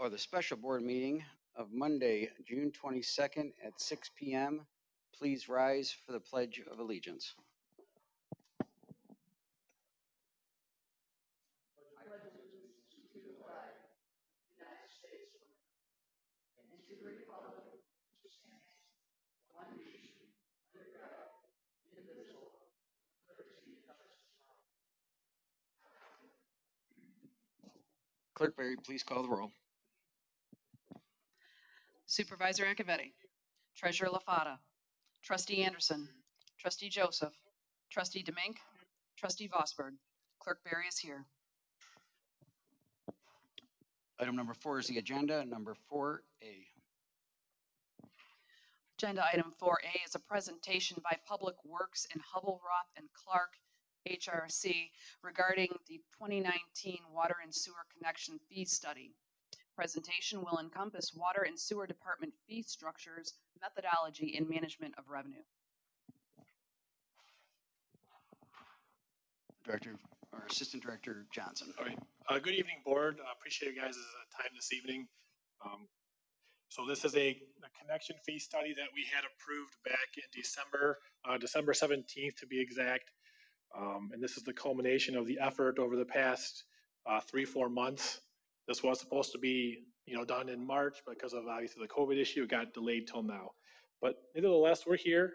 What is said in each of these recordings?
the special board meeting of Monday, June 22nd at 6 p.m. Please rise for the Pledge of Allegiance. I pledge allegiance to the flag of the United States and to the republic which stands one nation under God, indivisible, with liberty and justice for all. Clerk Berry, please call the roll. Supervisor Ancovetti, Treasurer LaFata, Trustee Anderson, Trustee Joseph, Trustee Demink, Trustee Vosberg. Clerk Berry is here. Item number 4 is the agenda. Number 4A. Agenda item 4A is a presentation by Public Works and Hubbell, Roth, and Clark, HRC, regarding the 2019 Water and Sewer Connection Fee Study. Presentation will encompass water and sewer department fee structures, methodology, and management of revenue. Director or Assistant Director Johnson. All right. Good evening, board. Appreciate you guys' time this evening. So this is a connection fee study that we had approved back in December 17th to be exact. And this is the culmination of the effort over the past 3-4 months. This was supposed to be, done in March, but because of obviously the COVID issue, it got delayed till now. But nevertheless, we're here,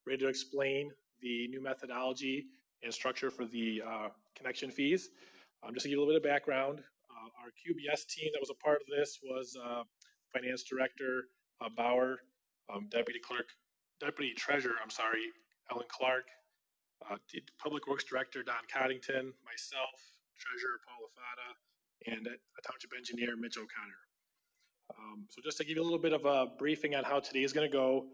ready to explain the new methodology and structure for the connection fees. Just to give you a little bit of background, our QBS team that was a part of this was Finance Director Bauer, Deputy Treasurer, Ellen Clark, Public Works Director Don Coddington, myself, Treasurer Paul LaFata, and a Township Engineer Mitch O'Connor. So just to give you a little bit of a briefing on how today is going to go,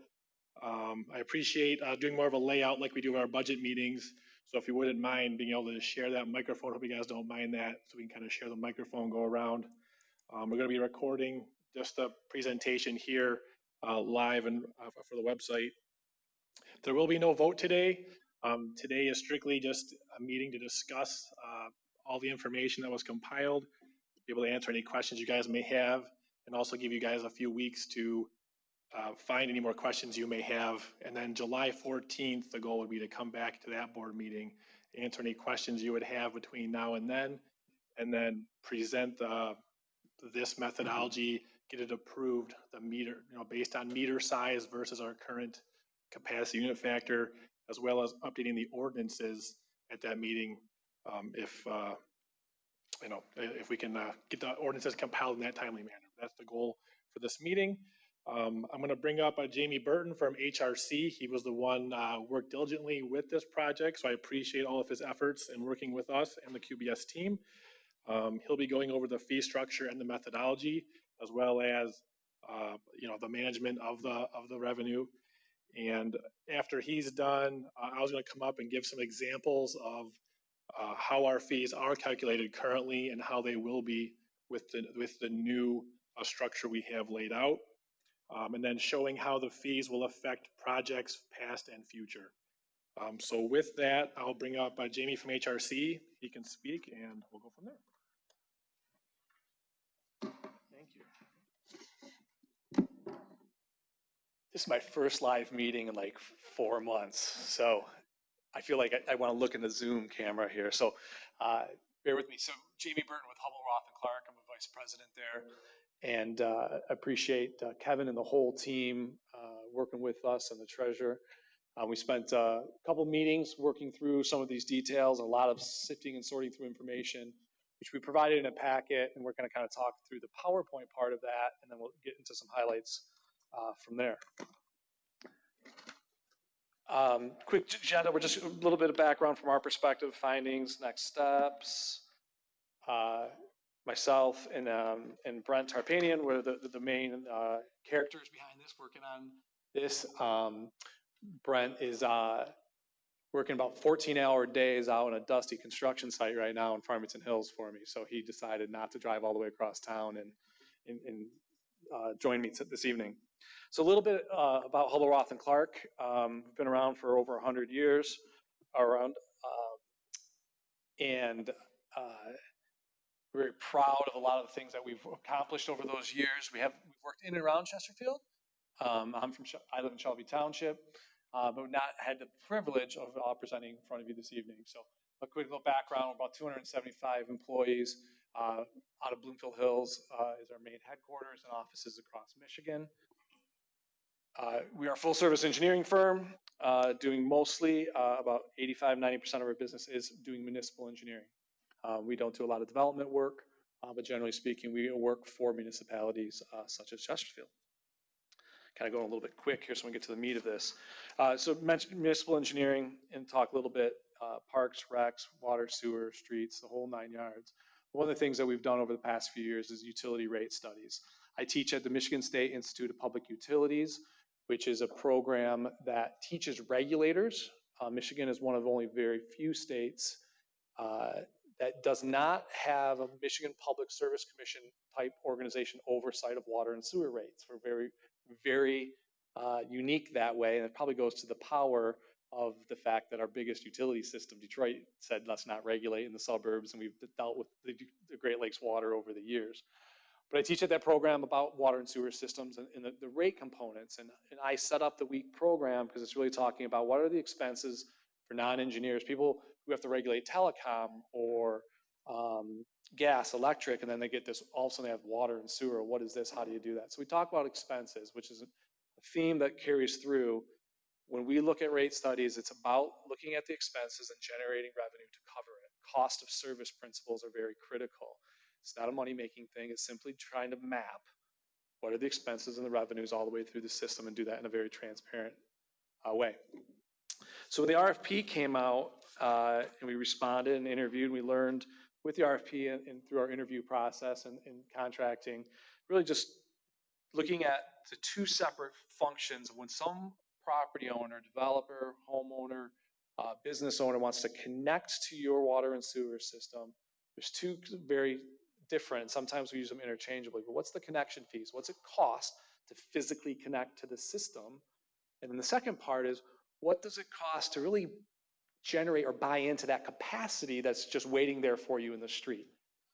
I appreciate doing more of a layout like we do in our budget meetings. So if you wouldn't mind being able to share that microphone, hope you guys don't mind that, so we can kind of share the microphone, go around. We're going to be recording just the presentation here live and for the website. There will be no vote today. Today is strictly just a meeting to discuss all the information that was compiled, be able to answer any questions you guys may have, and also give you guys a few weeks to find any more questions you may have. And then July 14th, the goal would be to come back to that board meeting, answer any questions you would have between now and then present this methodology, get it approved, the meter, based on meter size versus our current capacity unit factor, as well as updating the ordinances at that meeting. If we can get the ordinances compiled in that timely manner. That's the goal for this meeting. I'm going to bring up Jamie Burton from HRC. He was the one worked diligently with this project, so I appreciate all of his efforts in working with us and the QBS team. He'll be going over the fee structure and the methodology, as well as the management of the revenue. And after he's done, I was going to come up and give some examples of how our fees are calculated currently and how they will be with the new structure we have laid out. And then showing how the fees will affect projects past and future. So with that, I'll bring up Jamie from HRC. He can speak and we'll go from there. Thank you. This is my first live meeting in like 4 months. So I feel like I want to look in the Zoom camera here. So bear with me. So Jamie Burton with Hubbell, Roth, and Clark. I'm a vice president there. And appreciate Kevin and the whole team working with us and the treasurer. We spent a couple meetings working through some of these details, a lot of sifting and sorting through information, which we provided in a packet, and we're going to kind of talk through the PowerPoint part of that, and then we'll get into some highlights from there. Quick agenda, we're just a little bit of background from our perspective, findings, next steps. Myself and Brent Tarpanian were the main characters behind this, working on this. Brent is working about 14-hour days out on a dusty construction site right now in Farmington Hills for me. So he decided not to drive all the way across town and join me this evening. So a little bit about Hubbell, Roth, and Clark. We've been around for over 100 years around. We're very proud of a lot of the things that we've accomplished over those years. We've worked in and around Chesterfield. I live in Shelby Township, but we've not had the privilege of presenting in front of you this evening. So a quick little background, about 275 employees out of Bloomfield Hills is our main headquarters and offices across Michigan. We are a full service engineering firm doing mostly about 85–90% of our business is doing municipal engineering. We don't do a lot of development work, but generally speaking, we work for municipalities such as Chesterfield. Kind of going a little bit quick here so we can get to the meat of this. So mention municipal engineering and talk a little bit parks, recs, water, sewer, streets, the whole 9 yards. One of the things that we've done over the past few years is utility rate studies. I teach at the Michigan State Institute of Public Utilities, which is a program that teaches regulators. Michigan is one of only very few states that does not have a Michigan Public Service Commission type organization oversight of water and sewer rates. We're very, very unique that way, and it probably goes to the power of the fact that our biggest utility system, Detroit, said let's not regulate in the suburbs, and we've dealt with the Great Lakes water over the years. But I teach at that program about water and sewer systems and the rate components, and I set up the week program because it's really talking about what are the expenses for non-engineers, people who have to regulate telecom or gas, electric, and then they get this, all of a sudden they have water and sewer. What is this? How do you do that? So we talk about expenses, which is a theme that carries through. When we look at rate studies, it's about looking at the expenses and generating revenue to cover it. Cost of service principles are very critical. It's not a money-making thing. It's simply trying to map what are the expenses and the revenues all the way through the system and do that in a very transparent way. So when the RFP came out and we responded and interviewed, we learned with the RFP and through our interview process and contracting, really just looking at the two separate functions of when some property owner, developer, homeowner, business owner wants to connect to your water and sewer system. There's two very different, sometimes we use them interchangeably, but what's the connection fees? What's it cost to physically connect to the system? And then the second part is, what does it cost to really generate or buy into that capacity that's just waiting there for you in the street?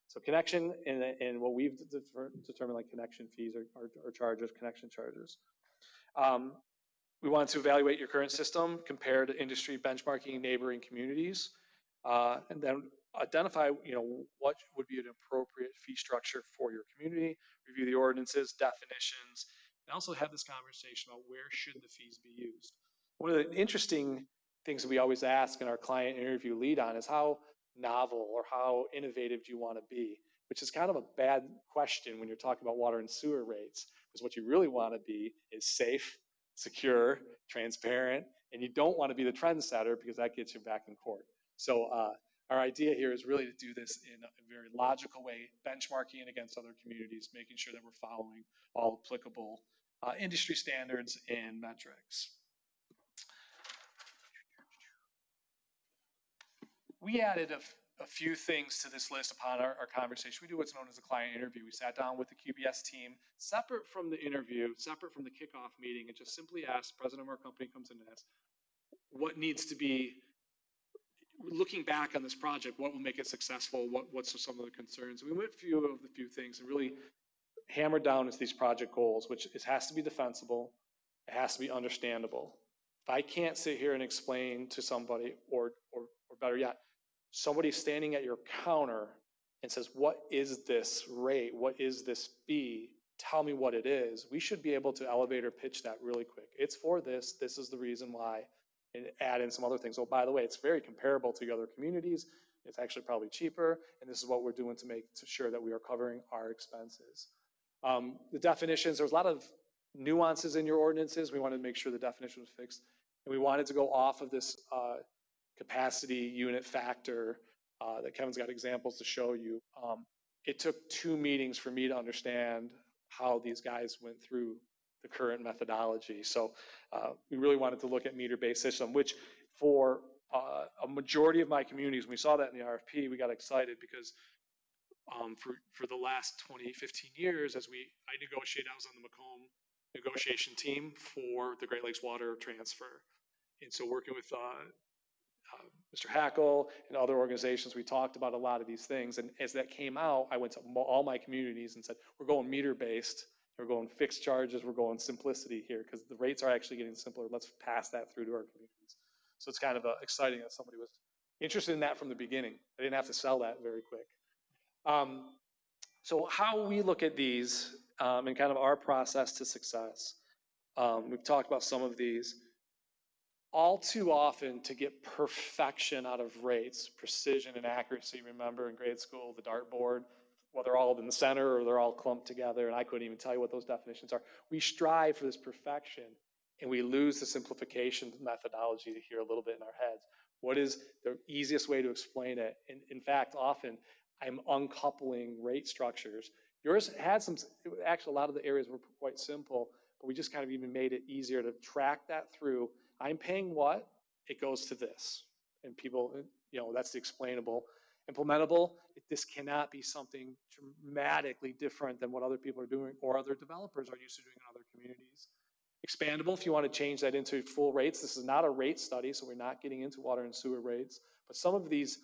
So connection and what we've determined like connection fees or charges, connection charges. We wanted to evaluate your current system, compare to industry benchmarking neighboring communities, and then identify, what would be an appropriate fee structure for your community, review the ordinances, definitions, and also have this conversation about where should the fees be used. One of the interesting things that we always ask in our client interview lead on is how novel or how innovative do you want to be, which is kind of a bad question when you're talking about water and sewer rates, because what you really want to be is safe, secure, transparent, and you don't want to be the trendsetter because that gets you back in court. So our idea here is really to do this in a very logical way, benchmarking it against other communities, making sure that we're following all applicable industry standards and metrics. We added a few things to this list upon our conversation. We do what's known as a client interview. We sat down with the QBS team, separate from the interview, separate from the kickoff meeting, and just simply asked, the president of our company comes in and asks, what needs to be, looking back on this project, what will make it successful? What's some of the concerns? And we went through a few things and really hammered down into these project goals, which it has to be defensible, it has to be understandable. If I can't sit here and explain to somebody, or better yet, somebody standing at your counter and says, what is this rate? What is this fee? Tell me what it is. We should be able to elevator pitch that really quick. It's for this. This is the reason why. And add in some other things. Oh, by the way, it's very comparable to other communities. It's actually probably cheaper. And this is what we're doing to make sure that we are covering our expenses. The definitions, there's a lot of nuances in your ordinances. We wanted to make sure the definition was fixed. And we wanted to go off of this capacity unit factor that Kevin's got examples to show you. It took 2 meetings for me to understand how these guys went through the current methodology. So we really wanted to look at meter-based system, which for a majority of my communities, when we saw that in the RFP, we got excited because for the last 15 years, I negotiated, I was on the Macomb negotiation team for the Great Lakes water transfer. And so working with Mr. Hackle and other organizations, we talked about a lot of these things. And as that came out, I went to all my communities and said, we're going meter-based, we're going fixed charges, we're going simplicity here because the rates are actually getting simpler. Let's pass that through to our communities. So it's kind of exciting that somebody was interested in that from the beginning. I didn't have to sell that very quick. So how we look at these and kind of our process to success, we've talked about some of these. All too often, to get perfection out of rates, precision and accuracy, remember in grade school, the dartboard, well, they're all in the center or they're all clumped together, and I couldn't even tell you what those definitions are. We strive for this perfection, and we lose the simplification methodology here a little bit in our heads. What is the easiest way to explain it? And in fact, often, I'm uncoupling rate structures. Yours had some, actually, a lot of the areas were quite simple, but we just kind of even made it easier to track that through. I'm paying what? It goes to this. And people, that's the explainable. Implementable, this cannot be something dramatically different than what other people are doing or other developers are used to doing in other communities. Expandable, if you want to change that into full rates. This is not a rate study, so we're not getting into water and sewer rates. But some of these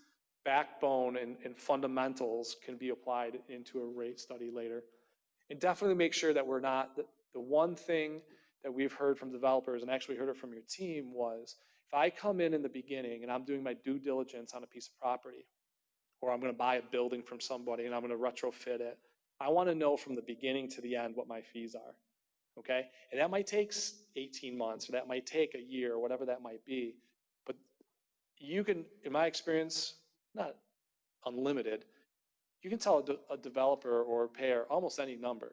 backbone and fundamentals can be applied into a rate study later. And definitely make sure that we're not, the one thing that we've heard from developers, and actually heard it from your team, was if I come in the beginning and I'm doing my due diligence on a piece of property, or I'm going to buy a building from somebody and I'm going to retrofit it, I want to know from the beginning to the end what my fees are, okay? And that might take 18 months, or that might take a year, or whatever that might be. But you can, in my experience, not unlimited, you can tell a developer or a payer almost any number,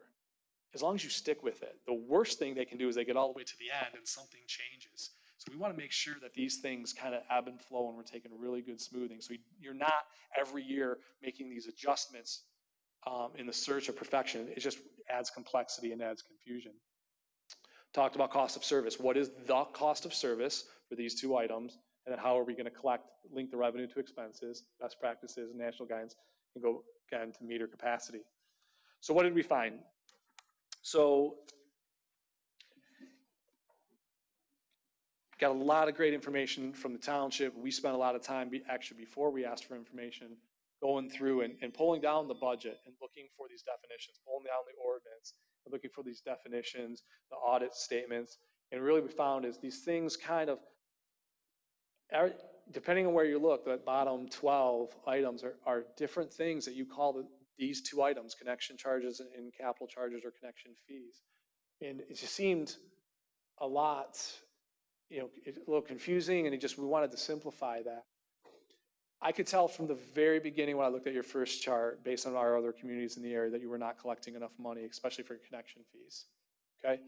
as long as you stick with it. The worst thing they can do is they get all the way to the end and something changes. So we want to make sure that these things kind of ebb and flow and we're taking really good smoothing. So you're not every year making these adjustments in the search of perfection. It just adds complexity and adds confusion. Talked about cost of service. What is the cost of service for these two items? And then how are we going to link the revenue to expenses, best practices, national guidance, and go again to meter capacity. So what did we find? So got a lot of great information from the township. We spent a lot of time, actually before we asked for information, going through and pulling down the budget and looking for these definitions, pulling down the ordinance, and looking for these definitions, the audit statements. And really we found is these things kind of, depending on where you look, the bottom 12 items are different things that you call these two items, connection charges and capital charges or connection fees. And it just seemed a lot, a little confusing, and we wanted to simplify that. I could tell from the very beginning when I looked at your first chart, based on our other communities in the area, that you were not collecting enough money, especially for connection fees, okay?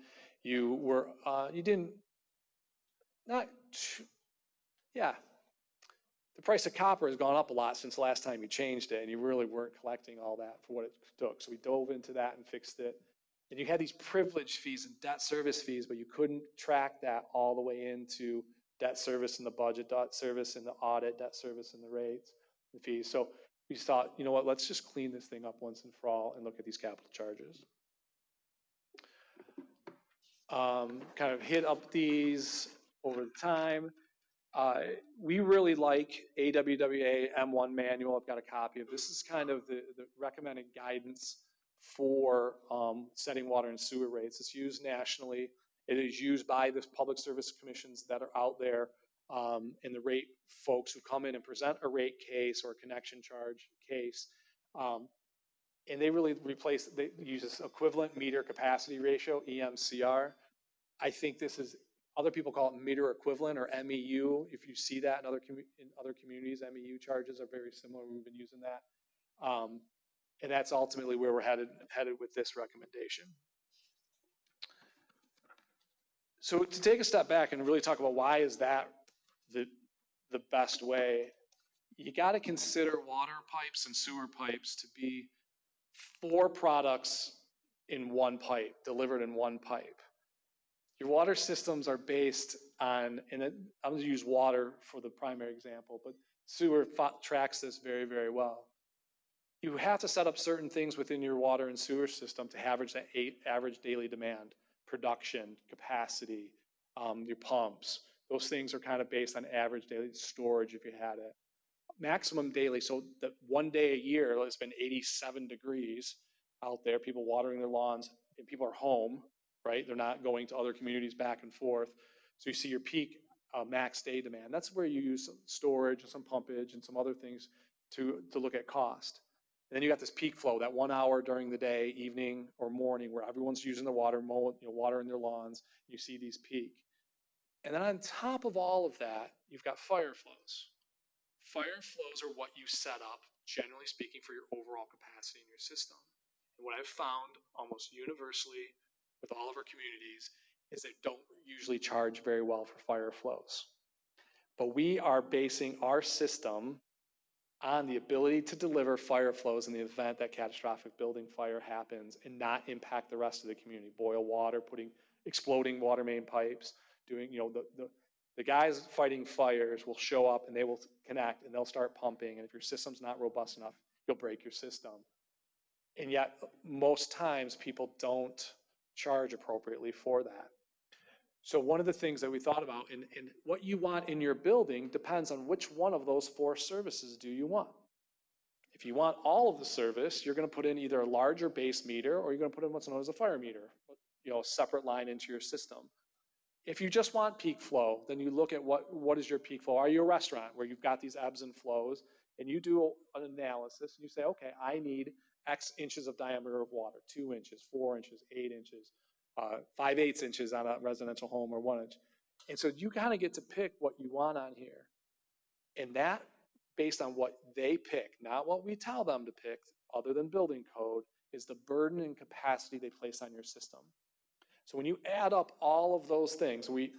The price of copper has gone up a lot since the last time you changed it, and you really weren't collecting all that for what it took. So we dove into that and fixed it. And you had these privilege fees and debt service fees, but you couldn't track that all the way into debt service in the budget, debt service in the audit, debt service in the rates, the fees. So we thought, you know what, let's just clean this thing up once and for all and look at these capital charges. Kind of hit up these over the time. We really like AWWA M1 manual. I've got a copy of this. Is kind of the recommended guidance for setting water and sewer rates. It's used nationally. It is used by the public service commissions that are out there and the rate folks who come in and present a rate case or a connection charge case. And they really they use this equivalent meter capacity ratio, EMCR. I think this is, other people call it meter equivalent or MEU. If you see that in other communities, MEU charges are very similar. We've been using that. And that's ultimately where we're headed with this recommendation. So to take a step back and really talk about why is that the best way, you got to consider water pipes and sewer pipes to be 4 products in one pipe, delivered in one pipe. Your water systems are based on, and I'm going to use water for the primary example, but sewer tracks this very, very well. You have to set up certain things within your water and sewer system to average that average daily demand, production, capacity, your pumps, Those things are kind of based on average daily storage if you had it. Maximum daily, so that one day a year, it's been 87 degrees out there, people watering their lawns, and people are home, right? They're not going to other communities back and forth. So you see your peak max day demand. That's where you use some storage and some pumpage and some other things to look at cost. And then you got this peak flow, that 1 hour during the day, evening or morning, where everyone's using the water, watering their lawns. You see these peak. And then on top of all of that, you've got fire flows. Fire flows are what you set up, generally speaking, for your overall capacity in your system. And what I've found almost universally with all of our communities is they don't usually charge very well for fire flows. But we are basing our system on the ability to deliver fire flows in the event that catastrophic building fire happens and not impact the rest of the community. Boil water, exploding water main pipes, doing, the guys fighting fires will show up and they will connect and they'll start pumping. And if your system's not robust enough, you'll break your system. And yet, most times, people don't charge appropriately for that. So one of the things that we thought about, and what you want in your building depends on which one of those 4 services do you want. If you want all of the service, you're going to put in either a larger base meter or you're going to put in what's known as a fire meter, a separate line into your system. If you just want peak flow, then you look at what is your peak flow. Are you a restaurant where you've got these ebbs and flows, and you do an analysis, and you say, okay, I need X inches of diameter of water, 2 inches, 4 inches, 8 inches, 5/8 inches on a residential home, or 1 inch. And so you kind of get to pick what you want on here. And that, based on what they pick, not what we tell them to pick, other than building code, is the burden and capacity they place on your system. So when you add up all of those things, we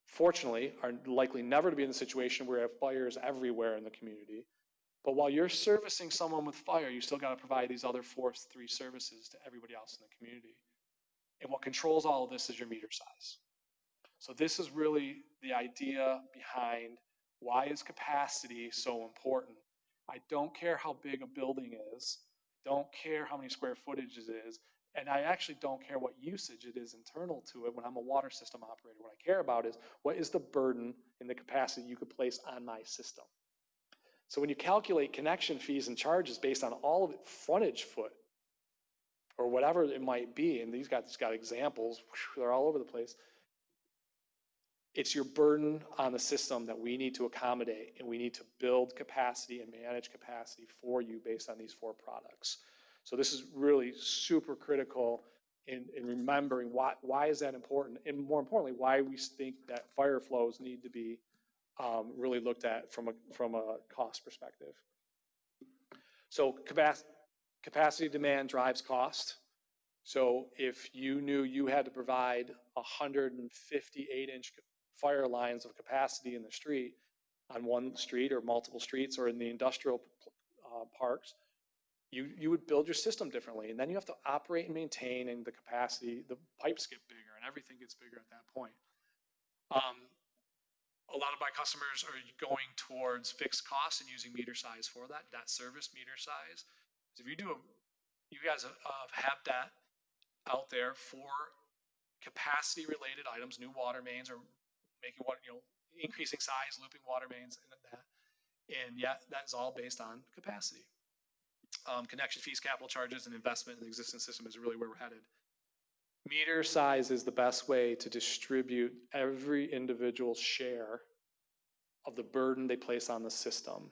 fortunately are likely never to be in the situation where we have fires everywhere in the community. But while you're servicing someone with fire, you still got to provide these other 3 services to everybody else in the community. And what controls all of this is your meter size. So this is really the idea behind why is capacity so important. I don't care how big a building is. I don't care how many square footage it is. And I actually don't care what usage it is internal to it when I'm a water system operator. What I care about is what is the burden and the capacity you could place on my system. So when you calculate connection fees and charges based on all of it, frontage foot, or whatever it might be, and these guys got examples, they're all over the place. It's your burden on the system that we need to accommodate, and we need to build capacity and manage capacity for you based on these 4 products. So this is really super critical in remembering why is that important, and more importantly, why we think that fire flows need to be really looked at from a cost perspective. So capacity demand drives cost. So if you knew you had to provide 158-inch fire lines of capacity in the street, on one street or multiple streets or in the industrial parks, you would build your system differently. And then you have to operate and maintain, and the capacity, the pipes get bigger and everything gets bigger at that point. A lot of my customers are going towards fixed costs and using meter size for that, debt service meter size. So if you guys have that out there for capacity related items, new water mains, or making water, increasing size, looping water mains, and that. And yet that is all based on capacity. Connection fees, capital charges, and investment in the existing system is really where we're headed. Meter size is the best way to distribute every individual's share of the burden they place on the system.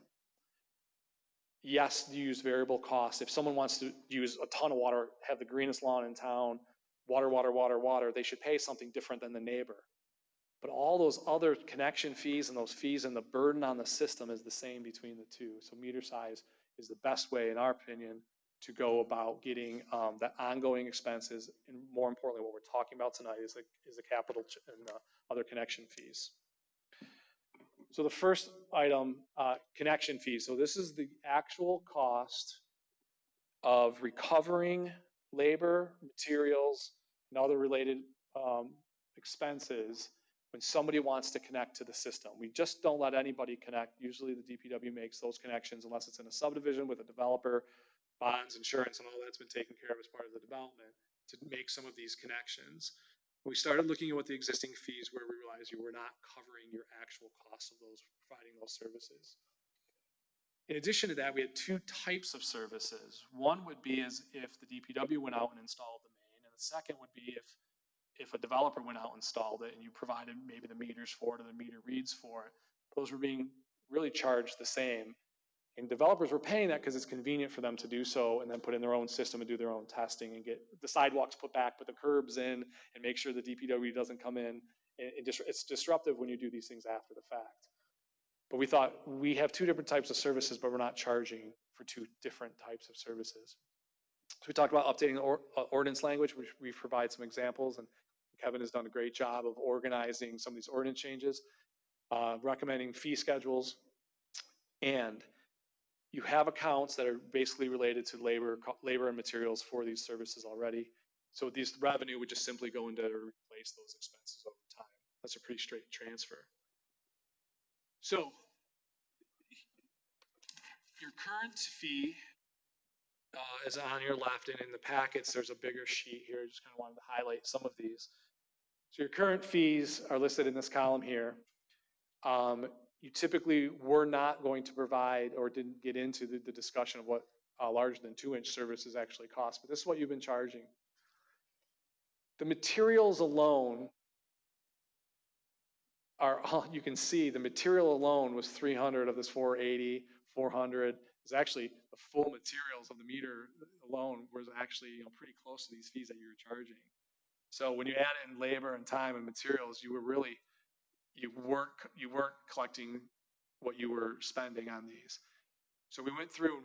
Yes, you use variable costs. If someone wants to use a ton of water, have the greenest lawn in town, water, they should pay something different than the neighbor. But all those other connection fees and those fees and the burden on the system is the same between the two. So meter size is the best way, in our opinion, to go about getting the ongoing expenses, and more importantly, what we're talking about tonight is the capital and the other connection fees. So the first item, connection fees. So this is the actual cost of recovering labor, materials, and other related expenses when somebody wants to connect to the system. We just don't let anybody connect. Usually the DPW makes those connections unless it's in a subdivision with a developer, bonds, insurance, and all that's been taken care of as part of the development to make some of these connections. We started looking at what the existing fees were, we realized you were not covering your actual cost of those, providing those services. In addition to that, we had two types of services. One would be as if the DPW went out and installed the main, and the second would be if a developer went out and installed it and you provided maybe the meters for it or the meter reads for it. Those were being really charged the same. And developers were paying that because it's convenient for them to do so and then put in their own system and do their own testing and get the sidewalks put back, put the curbs in, and make sure the DPW doesn't come in. It's disruptive when you do these things after the fact. But we thought we have two different types of services, but we're not charging for two different types of services. So we talked about updating the ordinance language, which we provide some examples, and Kevin has done a great job of organizing some of these ordinance changes, recommending fee schedules, and you have accounts that are basically related to labor and materials for these services already. So these revenue would just simply go into replace those expenses over time. That's a pretty straight transfer. So your current fee is on your left, and in the packets there's a bigger sheet here. I just kind of wanted to highlight some of these. So your current fees are listed in this column here. You typically were not going to provide or didn't get into the discussion of what larger than 2-inch services actually cost, but this is what you've been charging. The materials alone are, you can see the material alone was 300 of this 480, 400 is actually the full materials of the meter alone was actually pretty close to these fees that you were charging. So when you add in labor and time and materials, you weren't collecting what you were spending on these. So we went through and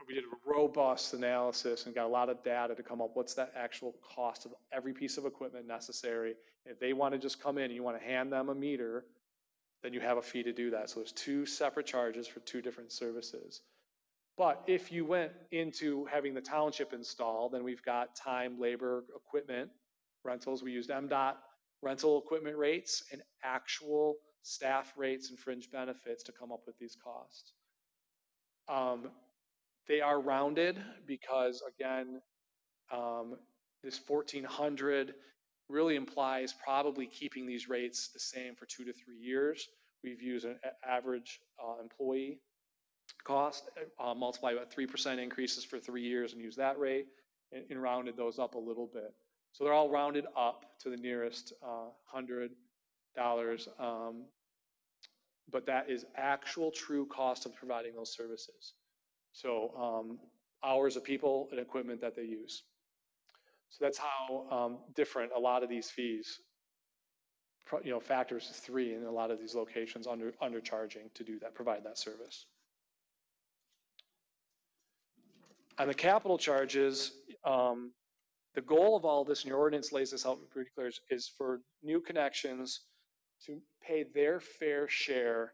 we did a robust analysis and got a lot of data to come up what's that actual cost of every piece of equipment necessary. If they want to just come in and you want to hand them a meter, then you have a fee to do that. So there's two separate charges for two different services. But if you went into having the township install, then we've got time, labor, equipment, rentals. We used MDOT rental equipment rates and actual staff rates and fringe benefits to come up with these costs. They are rounded because, again, this 1,400 really implies probably keeping these rates the same for 2 to 3 years. We've used an average employee cost, multiply about 3% increases for 3 years and use that rate and rounded those up a little bit. So they're all rounded up to the nearest $100, but that is actual true cost of providing those services. So hours of people and equipment that they use. So that's how different a lot of these fees, factors 3 in a lot of these locations undercharging to do that, provide that service. On the capital charges, the goal of all this, and your ordinance lays this out pretty clear, is for new connections to pay their fair share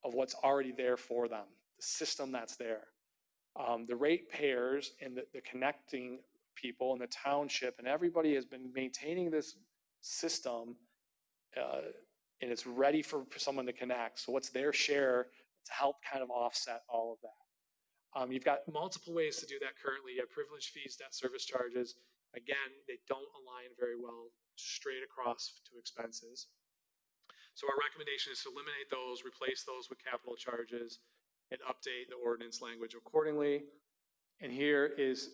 of what's already there for them, the system that's there. The ratepayers and the connecting people and the township and everybody has been maintaining this system and it's ready for someone to connect. So what's their share to help kind of offset all of that? You've got multiple ways to do that currently. You have privilege fees, debt service charges. Again, they don't align very well straight across to expenses. So our recommendation is to eliminate those, replace those with capital charges, and update the ordinance language accordingly. And here is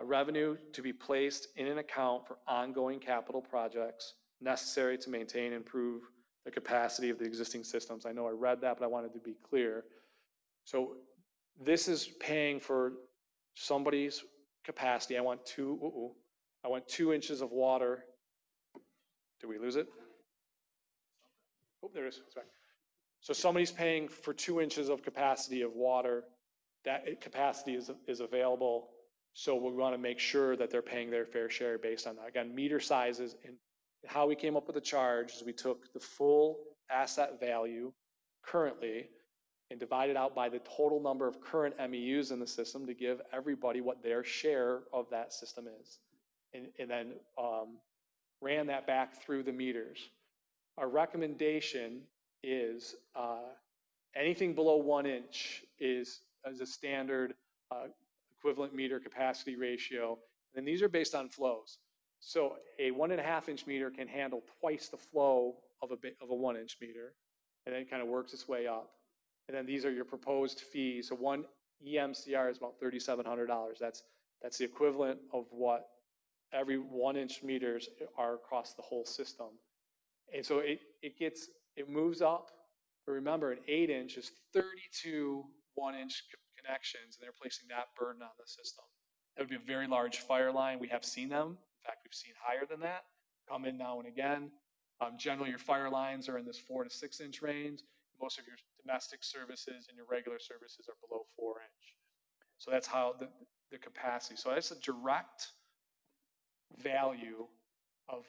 revenue to be placed in an account for ongoing capital projects necessary to maintain and improve the capacity of the existing systems. I know I read that, but I wanted to be clear. So this is paying for somebody's capacity. I want 2 inches of water. Did we lose it? Oh, there it is. Sorry. So somebody's paying for 2 inches of capacity of water. That capacity is available. So we want to make sure that they're paying their fair share based on that. Again, meter sizes, and how we came up with the charge is we took the full asset value currently and divided out by the total number of current MEUs in the system to give everybody what their share of that system is. And then ran that back through the meters. Our recommendation is anything below 1 inch is a standard equivalent meter capacity ratio. And these are based on flows. So a 1.5-inch meter can handle twice the flow of a 1-inch meter, and then it kind of works its way up. And then these are your proposed fees. So one EMCR is about $3,700. That's the equivalent of what every 1-inch meters are across the whole system. And so it moves up. But remember, an 8-inch is 32 1-inch connections, and they're placing that burden on the system. That would be a very large fire line. We have seen them. In fact, we've seen higher than that come in now and again. Generally, your fire lines are in this 4 to 6-inch range. Most of your domestic services and your regular services are below 4-inch. So that's how the capacity. So that's a direct value of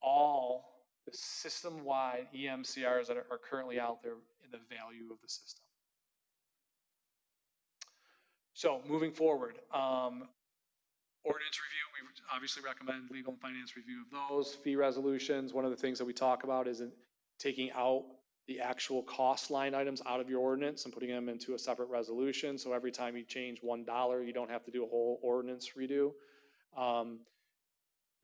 all the system-wide EMCRs that are currently out there in the value of the system. So moving forward, ordinance review, we obviously recommend legal and finance review of those. Fee resolutions, one of the things that we talk about is taking out the actual cost line items out of your ordinance and putting them into a separate resolution. So every time you change $1, you don't have to do a whole ordinance redo.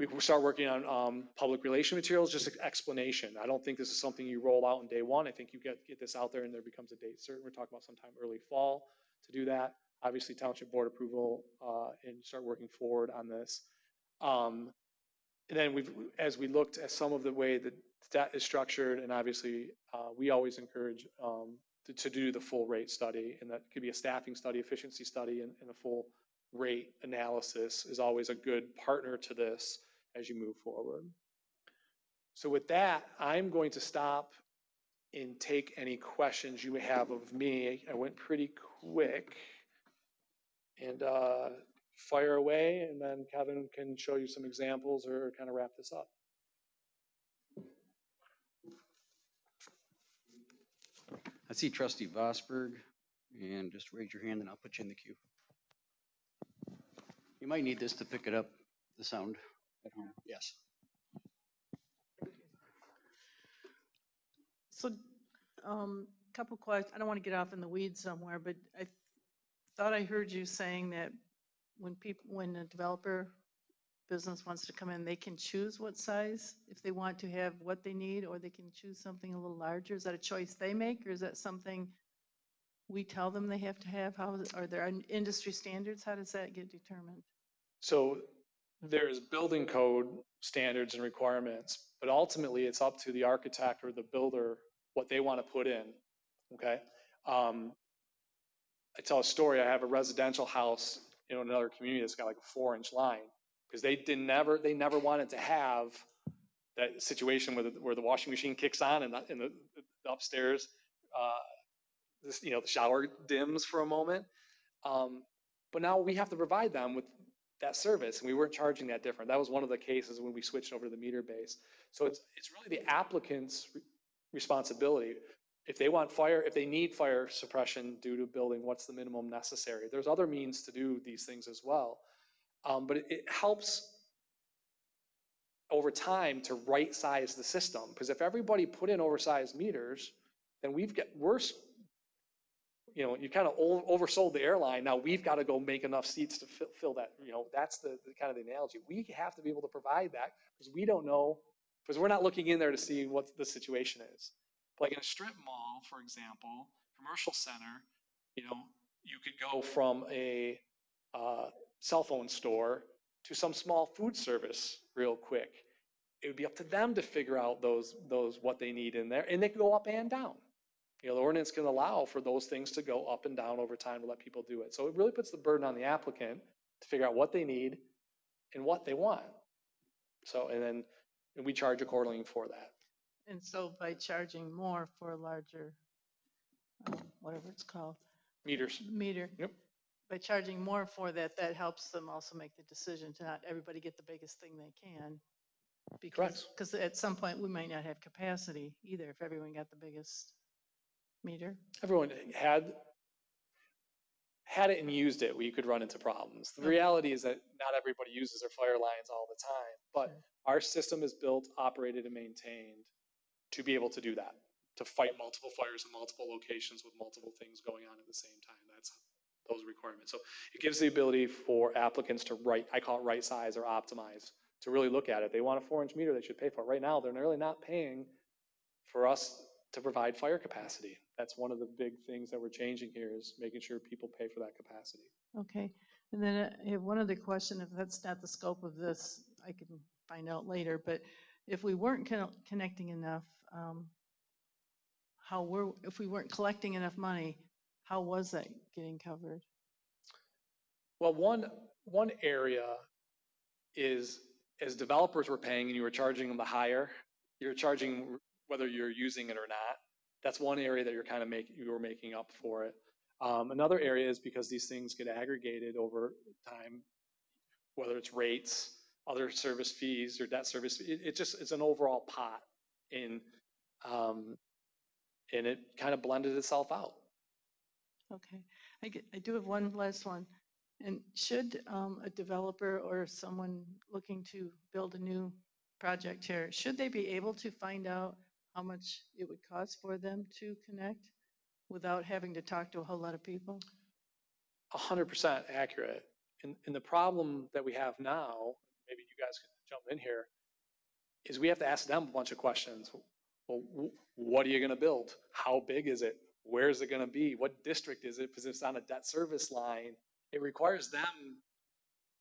We start working on public relation materials, just explanation. I don't think this is something you roll out on day one. I think you get this out there and there becomes a date certain. We're talking about sometime early fall to do that. Obviously, Township Board approval and start working forward on this. And then as we looked at some of the way that debt is structured, and obviously we always encourage to do the full rate study, and that could be a staffing study, efficiency study, and a full rate analysis is always a good partner to this as you move forward. So with that, I'm going to stop and take any questions you may have of me. I went pretty quick. And fire away, and then Kevin can show you some examples or kind of wrap this up. I see Trustee Vosberg, and just raise your hand and I'll put you in the queue. You might need this to pick it up, the sound at home. Yes. So, couple questions. I don't want to get off in the weeds somewhere, but I thought I heard you saying that when a developer business wants to come in, they can choose what size if they want to have what they need, or they can choose something a little larger. Is that a choice they make, or is that something we tell them they have to have? Are there industry standards? How does that get determined? So there's building code standards and requirements, but ultimately it's up to the architect or the builder what they want to put in. Okay. I tell a story. I have a residential house in another community that's got like a 4-inch line because they never wanted to have that situation where the washing machine kicks on and the upstairs, the shower dims for a moment. But now we have to provide them with that service, and we weren't charging that different. That was one of the cases when we switched over to the meter base. So it's really the applicant's responsibility. If they need fire suppression due to building, what's the minimum necessary? There's other means to do these things as well. But it helps over time to right size the system, because if everybody put in oversized meters, then you kind of oversold the airline. Now we've got to go make enough seats to fill that. That's the kind of the analogy. We have to be able to provide that because we don't know, because we're not looking in there to see what the situation is. Like in a strip mall, for example, commercial center, you could go from a cell phone store to some small food service real quick. It would be up to them to figure out those what they need in there, and they can go up and down. The ordinance can allow for those things to go up and down over time to let people do it. So it really puts the burden on the applicant to figure out what they need and what they want. So, and we charge accordingly for that. And so by charging more for a larger, whatever it's called. Meter. Yep. By charging more for that, that helps them also make the decision to not everybody get the biggest thing they can. Because at some point we might not have capacity either if everyone got the biggest meter. Everyone had it and used it, we could run into problems. The reality is that not everybody uses their fire lines all the time, but our system is built, operated, and maintained to be able to do that, to fight multiple fires in multiple locations with multiple things going on at the same time. That's those requirements. So it gives the ability for applicants to I call it right size or optimize to really look at it. They want a 4-inch meter, they should pay for it. Right now, they're really not paying for us to provide fire capacity. That's one of the big things that we're changing here, is making sure people pay for that capacity. Okay, and then I have one other question. If that's not the scope of this, I can find out later, but if we weren't connecting enough, if we weren't collecting enough money, how was that getting covered? Well, one area is, as developers were paying and you were charging them the higher, you're charging whether you're using it or not. That's one area that you're kind of you were making up for it. Another area is because these things get aggregated over time, whether it's rates, other service fees, or debt service. It's an overall pot, and it kind of blended itself out. Okay, I do have one last one. And should a developer or someone looking to build a new project here, should they be able to find out how much it would cost for them to connect without having to talk to a whole lot of people? 100% accurate. And the problem that we have now, maybe you guys can jump in here, is we have to ask them a bunch of questions. Well, what are you going to build? How big is it? Where is it going to be? What district is it? Because if it's on a debt service line, it requires them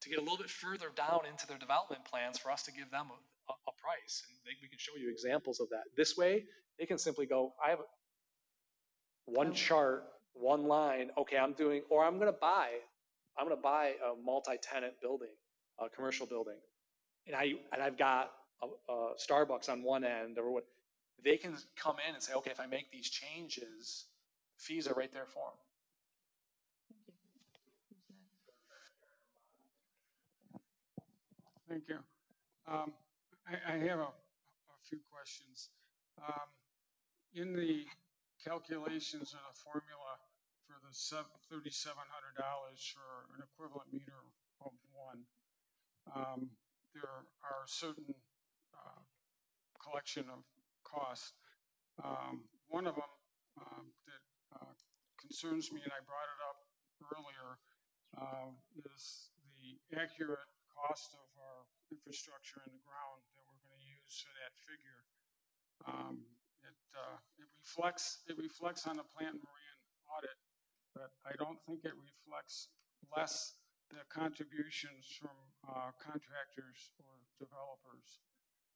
to get a little bit further down into their development plans for us to give them a price. And we can show you examples of that. This way, they can simply go, I have one chart, one line. Okay, I'm going to buy a multi-tenant building, a commercial building, and I've got a Starbucks on one end, or what. They can come in and say, okay, if I make these changes, fees are right there for them. Thank you. I have a few questions. In the calculations of the formula for the $3,700 for an equivalent meter of one, there are certain collection of costs. One of them that concerns me, and I brought it up earlier, is the accurate cost of our infrastructure in the ground that we're going to use for that figure. It reflects on the Plant and Moran audit, but I don't think it reflects less the contributions from contractors or developers.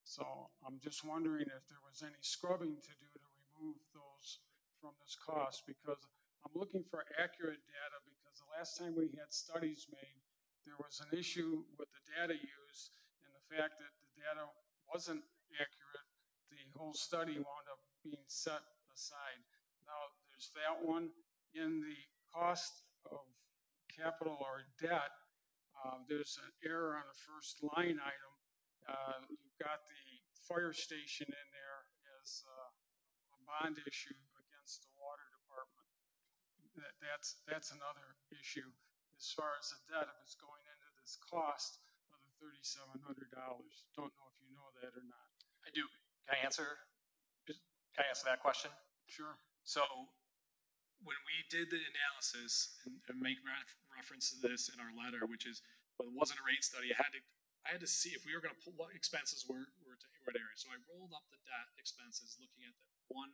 So I'm just wondering if there was any scrubbing to do to remove those from this cost, because I'm looking for accurate data, because the last time we had studies made, there was an issue with the data used and the fact that the data wasn't accurate. The whole study wound up being set aside. Now there's that one. In the cost of capital or debt, there's an error on the first line item. You've got the fire station in there as a bond issue against the water department. That's another issue as far as the debt, if it's going into this cost of the $3,700. Don't know if you know that or not. I do. Can I answer that question? Sure. So when we did the analysis, and make reference to this in our letter, which is, well, it wasn't a rate study, I had to see if we were going to pull what expenses were to area. So I rolled up the debt expenses, looking at the one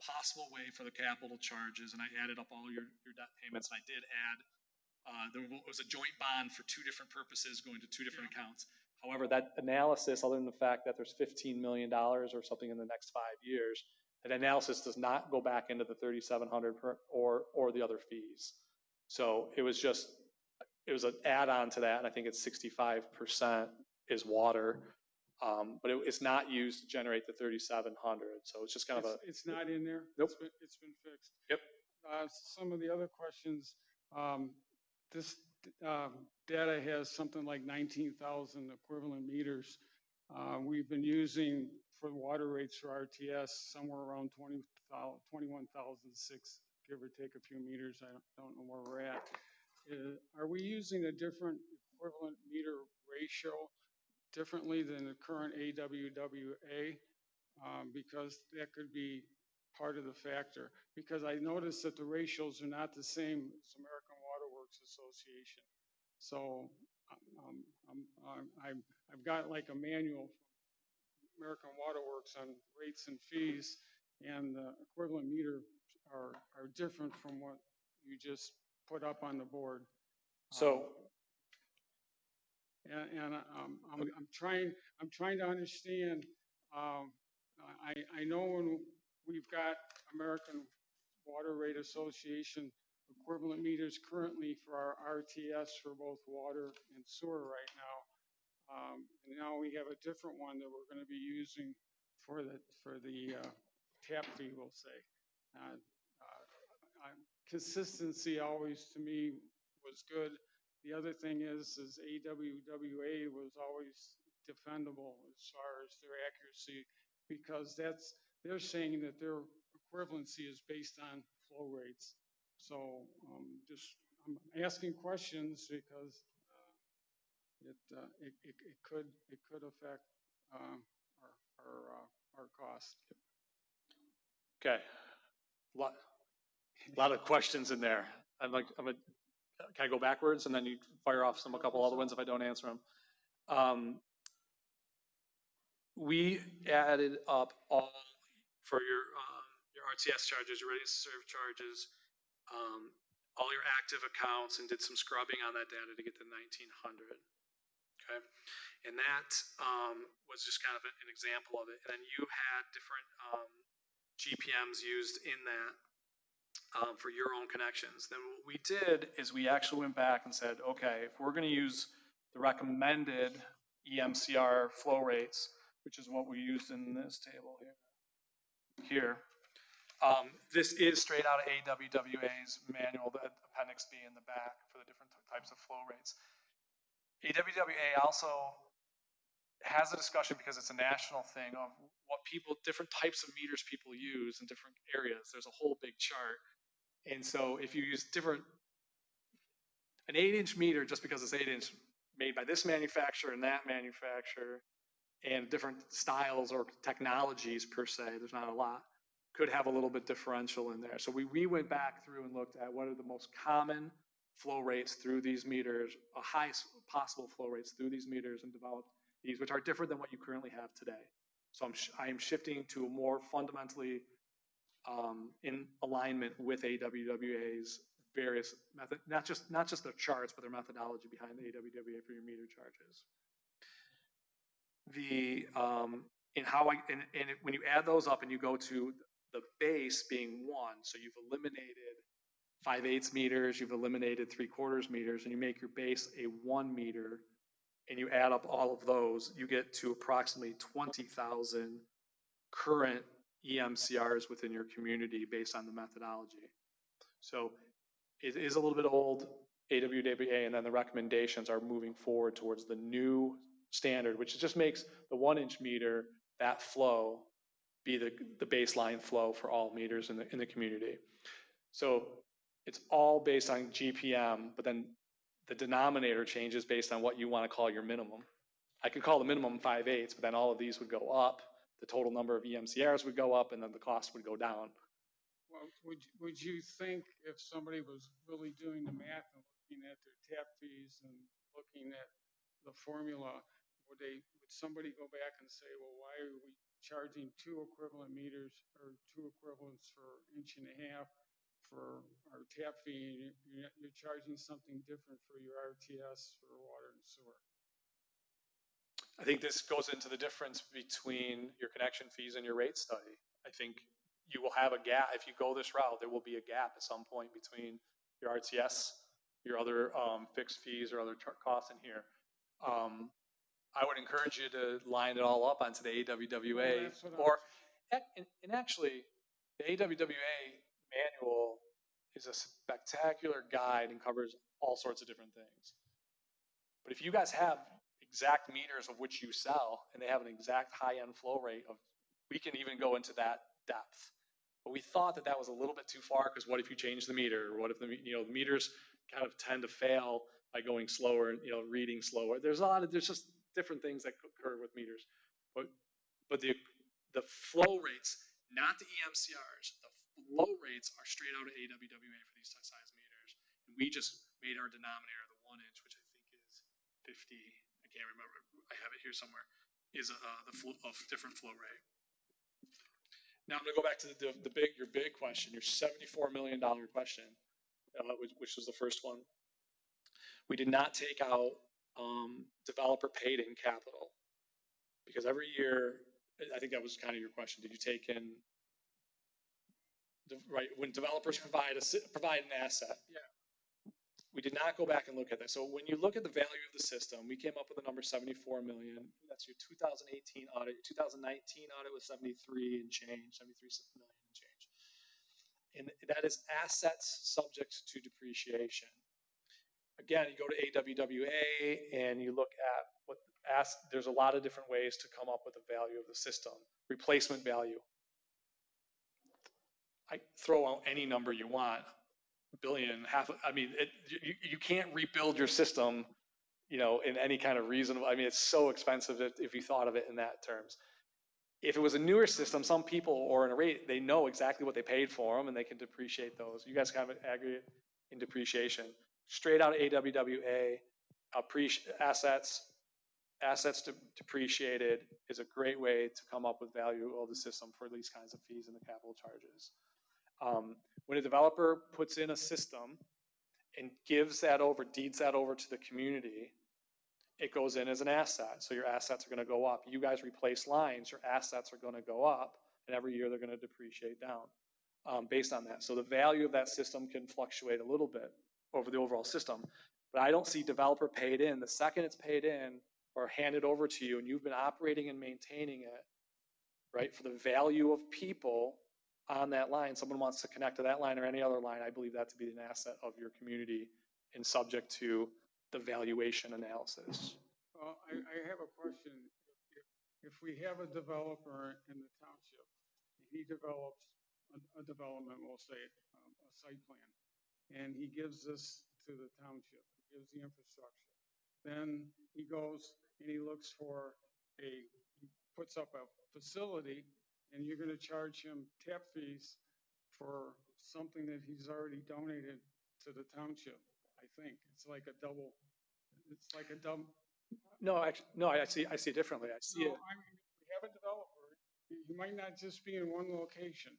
possible way for the capital charges, and I added up all your debt payments, and I did add, there was a joint bond for two different purposes going to two different accounts. However, that analysis, other than the fact that there's $15 million or something in the next 5 years, that analysis does not go back into the $3,700 or the other fees. So it was an add-on to that, and I think it's 65% is water, but it's not used to generate the $3,700. So it's just kind of It's not in there? Nope. It's been fixed. Yep. Some of the other questions, this data has something like 19,000 equivalent meters. We've been using for water rates for RTS somewhere around 21,006, give or take a few meters. I don't know where we're at. Are we using a different equivalent meter ratio differently than the current AWWA? Because that could be part of the factor. Because I noticed that the ratios are not the same as American Water Works Association. So I've got like a manual from American Water Works on rates and fees, and the equivalent meter are different from what you just put up on the board. So, I'm trying to understand. I know when we've got American Water Rate Association equivalent meters currently for our RTS for both water and sewer right now. And now we have a different one that we're going to be using for the tap fee, we'll say. Consistency always to me was good. The other thing is AWWA was always defendable as far as their accuracy, because they're saying that their equivalency is based on flow rates. So I'm asking questions because it could affect our cost. okay, a lot of questions in there. Can I go backwards and then you fire off a couple other ones if I don't answer them? We added up all for your RTS charges, your ready to serve charges, all your active accounts, and did some scrubbing on that data to get to 1900. Okay, and that was just kind of an example of it. And then you had different GPMs used in that for your own connections. Then what we did is we actually went back and said, okay, if we're going to use the recommended EMCR flow rates, which is what we used in this table here. This is straight out of AWWA's manual, the Appendix B in the back for the different types of flow rates. AWWA also has a discussion, because it's a national thing, of what different types of meters people use in different areas. There's a whole big chart. And so if you use an 8-inch meter, just because it's 8-inch, made by this manufacturer and that manufacturer, and different styles or technologies per se, there's not a lot, could have a little bit differential in there. So we went back through and looked at what are the most common flow rates through these meters, highest possible flow rates through these meters, and developed these, which are different than what you currently have today. So I am shifting to a more fundamentally in alignment with AWWA's various method, not just their charts, but their methodology behind the AWWA for your meter charges. When you add those up and you go to the base being 1, so you've eliminated 5/8 meters, you've eliminated 3/4 meters, and you make your base a 1 meter, and you add up all of those, you get to approximately 20,000 current EMCRs within your community based on the methodology. So it is a little bit old, AWWA, and then the recommendations are moving forward towards the new standard, which just makes the 1-inch meter, that flow, be the baseline flow for all meters in the community. So it's all based on GPM, but then the denominator changes based on what you want to call your minimum. I could call the minimum 5/8, but then all of these would go up. The total number of EMCRs would go up, and then the cost would go down. Well, would you think if somebody was really doing the math and looking at their tap fees and looking at the formula, would somebody go back and say, well, why are we charging 2 equivalent meters or 2 equivalents for 1.5 inches for our tap fee, and you're charging something different for your RTS for water and sewer? I think this goes into the difference between your connection fees and your rate study. I think you will have a gap. If you go this route, there will be a gap at some point between your RTS, your other fixed fees or other costs in here. I would encourage you to line it all up onto the AWWA, and actually the AWWA manual is a spectacular guide and covers all sorts of different things. But if you guys have exact meters of which you sell and they have an exact high-end flow rate we can even go into that depth. But we thought that was a little bit too far, because what if you change the meter? Or what if the meters kind of tend to fail by going slower, reading slower? There's just different things that occur with meters. But the flow rates, not the EMCRs, the flow rates are straight out of AWWA for these size meters. And we just made our denominator the 1 inch, which I think is I can't remember, I have it here somewhere, is different flow rate. Now I'm gonna go back to your big question, your $74 million question, which was the first one. We did not take out developer paid in capital, because every year, I think that was kind of your question. Did you take in right when developers provide an asset? Yeah. We did not go back and look at that. So when you look at the value of the system, we came up with the number 74 million. That's your 2018 audit. Your 2019 audit was 73 and change, 73 million and change. And that is assets subject to depreciation. Again, you go to AWWA and you look at there's a lot of different ways to come up with the value of the system. Replacement value. I throw out any number you want. Billion, half. I mean, you can't rebuild your system, in any kind of reasonable. I mean, it's so expensive if you thought of it in that terms. If it was a newer system, some people or in a rate, they know exactly what they paid for them and they can depreciate those. You guys have an aggregate in depreciation. Straight out of AWWA, assets depreciated is a great way to come up with value of the system for these kinds of fees and the capital charges. When a developer puts in a system and deeds that over to the community, it goes in as an asset. So your assets are going to go up. You guys replace lines, your assets are going to go up, and every year they're going to depreciate down based on that. So the value of that system can fluctuate a little bit over the overall system. But I don't see developer paid in. The second it's paid in or handed over to you and you've been operating and maintaining it, right, for the value of people on that line, someone wants to connect to that line or any other line, I believe that to be an asset of your community and subject to the valuation analysis. Well, I have a question. If we have a developer in the township, and he develops a development, we'll say a site plan, and he gives this to the township, he gives the infrastructure. Then he goes and he looks for he puts up a facility, and you're going to charge him tap fees for something that he's already donated to the township. I think it's like a double. No, I see it differently. I see it. I mean, we have a developer. He might not just be in one location.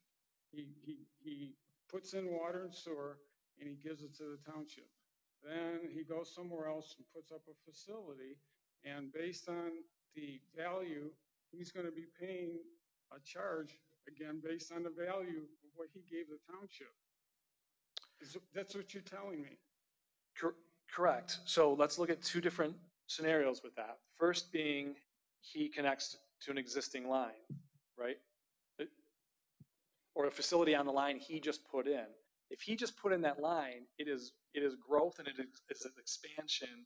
He puts in water and sewer, and he gives it to the township. Then he goes somewhere else and puts up a facility, and based on the value, he's going to be paying a charge, again, based on the value of what he gave the township. That's what you're telling me. Correct. So let's look at two different scenarios with that. First being he connects to an existing line, right? Or a facility on the line he just put in. If he just put in that line, it is growth and it is an expansion,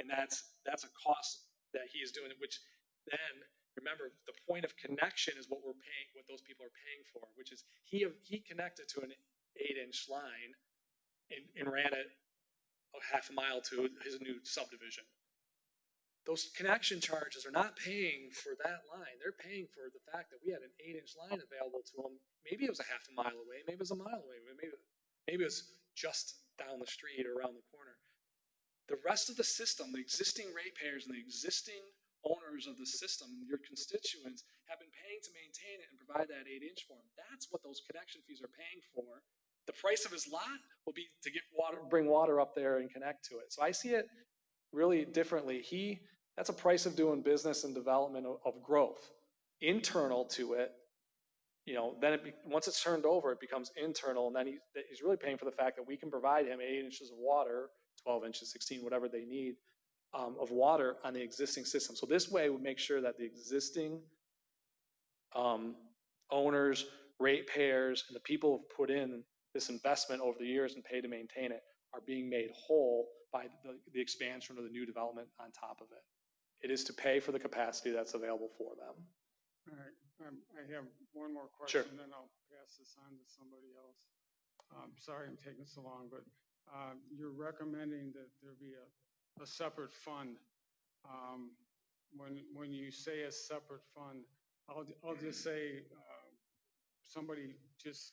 and that's a cost that he is doing, which then, remember, the point of connection is what we're paying, what those people are paying for, which is he connected to an 8-inch line and ran it a half a mile to his new subdivision. Those connection charges are not paying for that line. They're paying for the fact that we had an 8-inch line available to them. Maybe it was a half a mile away. Maybe it was a mile away. Maybe it was just down the street or around the corner. The rest of the system, the existing ratepayers and the existing owners of the system, your constituents, have been paying to maintain it and provide that 8-inch for them. That's what those connection fees are paying for. The price of his lot will be to get water, bring water up there and connect to it. So I see it really differently. That's a price of doing business and development of growth. Internal to it, then once it's turned over, it becomes internal, and then he's really paying for the fact that we can provide him 8 inches of water, 12 inches, 16, whatever they need, of water on the existing system. So this way we make sure that the existing owners, ratepayers, and the people who've put in this investment over the years and paid to maintain it are being made whole by the expansion or the new development on top of it. It is to pay for the capacity that's available for them. All right. I have one more question, Sure. and then I'll pass this on to somebody else. Sorry I'm taking so long, but you're recommending that there be a separate fund. When you say a separate fund, I'll just say somebody just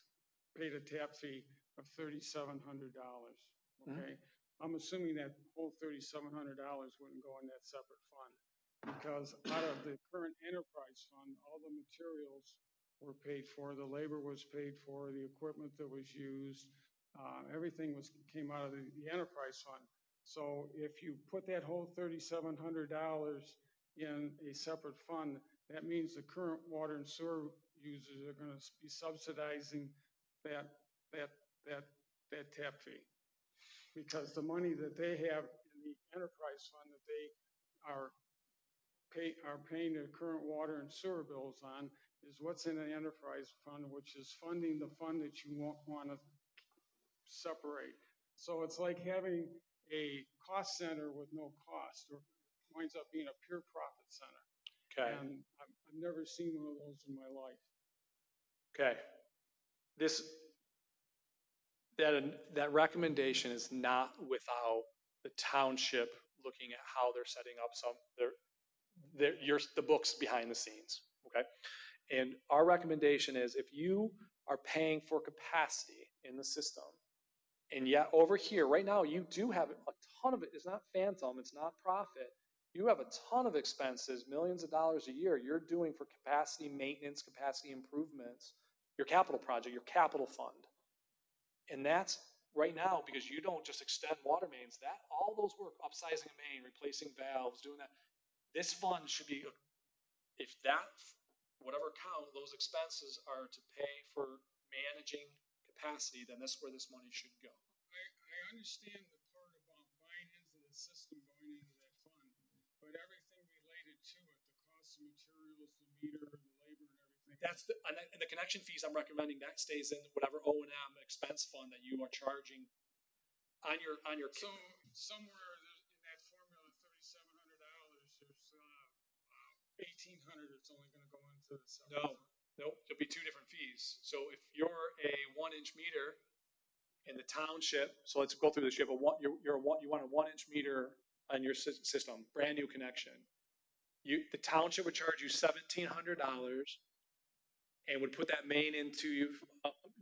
paid a tap fee of $3,700. Okay, I'm assuming that whole $3,700 wouldn't go in that separate fund. Because out of the current enterprise fund, all the materials were paid for, the labor was paid for, the equipment that was used, everything came out of the enterprise fund. So if you put that whole $3,700 in a separate fund, that means the current water and sewer users are going to be subsidizing that tap fee. Because the money that they have in the enterprise fund that they are paying their current water and sewer bills on is what's in the enterprise fund, which is funding the fund that you won't want to separate. So it's like having a cost center with no cost, or winds up being a pure profit center. Okay. And I've never seen one of those in my life. Okay. That recommendation is not without the township looking at how they're setting up the books behind the scenes, okay? And our recommendation is if you are paying for capacity in the system, and yet over here, right now, you do have a ton of it. It's not phantom, it's not profit. You have a ton of expenses, millions of dollars a year you're doing for capacity maintenance, capacity improvements, your capital project, your capital fund. And that's right now, because you don't just extend water mains, that all those work, upsizing a main, replacing valves, doing that. This fund should be, if that, whatever account those expenses are to pay for managing capacity, then that's where this money should go. I understand the part about buying into the system, going into that fund, but everything related to it, the cost of materials, the meter, the labor, and everything. And the connection fees, I'm recommending that stays in whatever O&M expense fund that you are charging on your. So somewhere in that formula, $3,700, there's $1,800 that's only going to go into the separate. No, it'll be two different fees. So if you're a 1-inch meter in the township, so let's go through this. You want a 1-inch meter on your system, brand new connection. The township would charge you $1,700 and would put that main into you,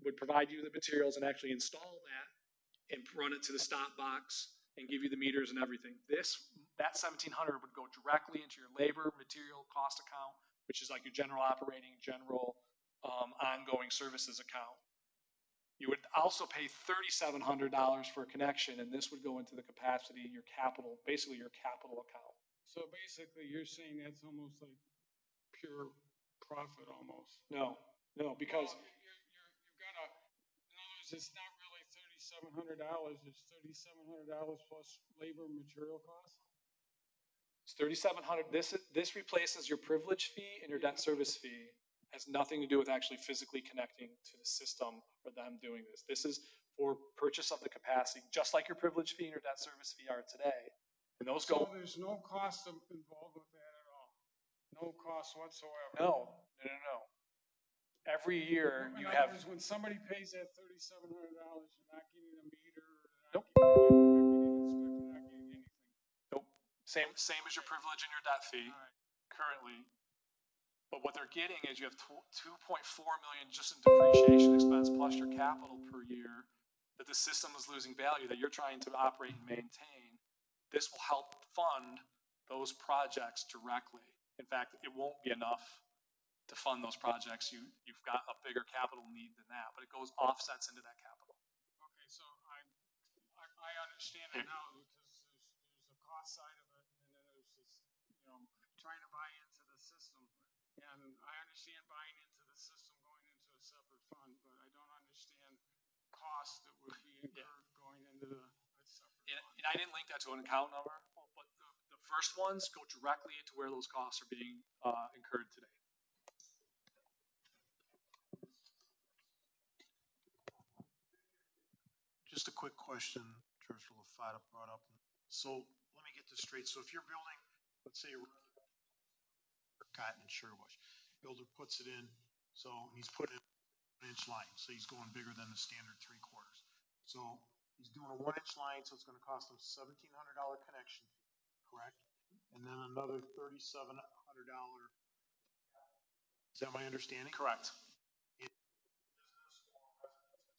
would provide you the materials and actually install that and run it to the stop box and give you the meters and everything. That $1,700 would go directly into your labor material cost account, which is like your general operating, ongoing services account. You would also pay $3,700 for a connection, and this would go into the capacity, your capital, basically your capital account. So basically, you're saying that's almost like pure profit, almost. No, because you've got in other words, it's not really $3,700. It's $3,700 plus labor and material costs. It's $3,700. This replaces your privilege fee and your debt service fee. Has nothing to do with actually physically connecting to the system or them doing this. This is for purchase of the capacity, just like your privilege fee and your debt service fee are today. And those So there's no cost involved with that at all? No cost whatsoever? No. Every year In you other have. words, when somebody pays that $3,700, you're not getting a meter, Nope. You're not getting anything. Nope. Same as your privilege and your debt fee currently. But what they're getting is you have $2.4 million just in depreciation expense plus your capital per year that the system is losing value that you're trying to operate and maintain. This will help fund those projects directly. In fact, it won't be enough to fund those projects. You've got a bigger capital need than that, but it goes offsets into that capital. Okay, so I understand it now, because there's a cost side of it, and then there's this, trying to buy into the system. And I understand buying into the system going into a separate fund, but I don't understand costs that would be incurred going into a separate fund. And I didn't link that to an account number, but the first ones go directly into where those costs are being incurred today. Just a quick question, Treasurer LaFada brought up. So let me get this straight. So if you're building, let's say you're cotton and sugar bush, builder puts it in, so he's putting in an 1-inch line, so he's going bigger than the standard 3/4. So he's doing a 1-inch line, so it's going to cost him $1,700 connection fee, correct? And then another $3,700. Is that my understanding? Correct. It's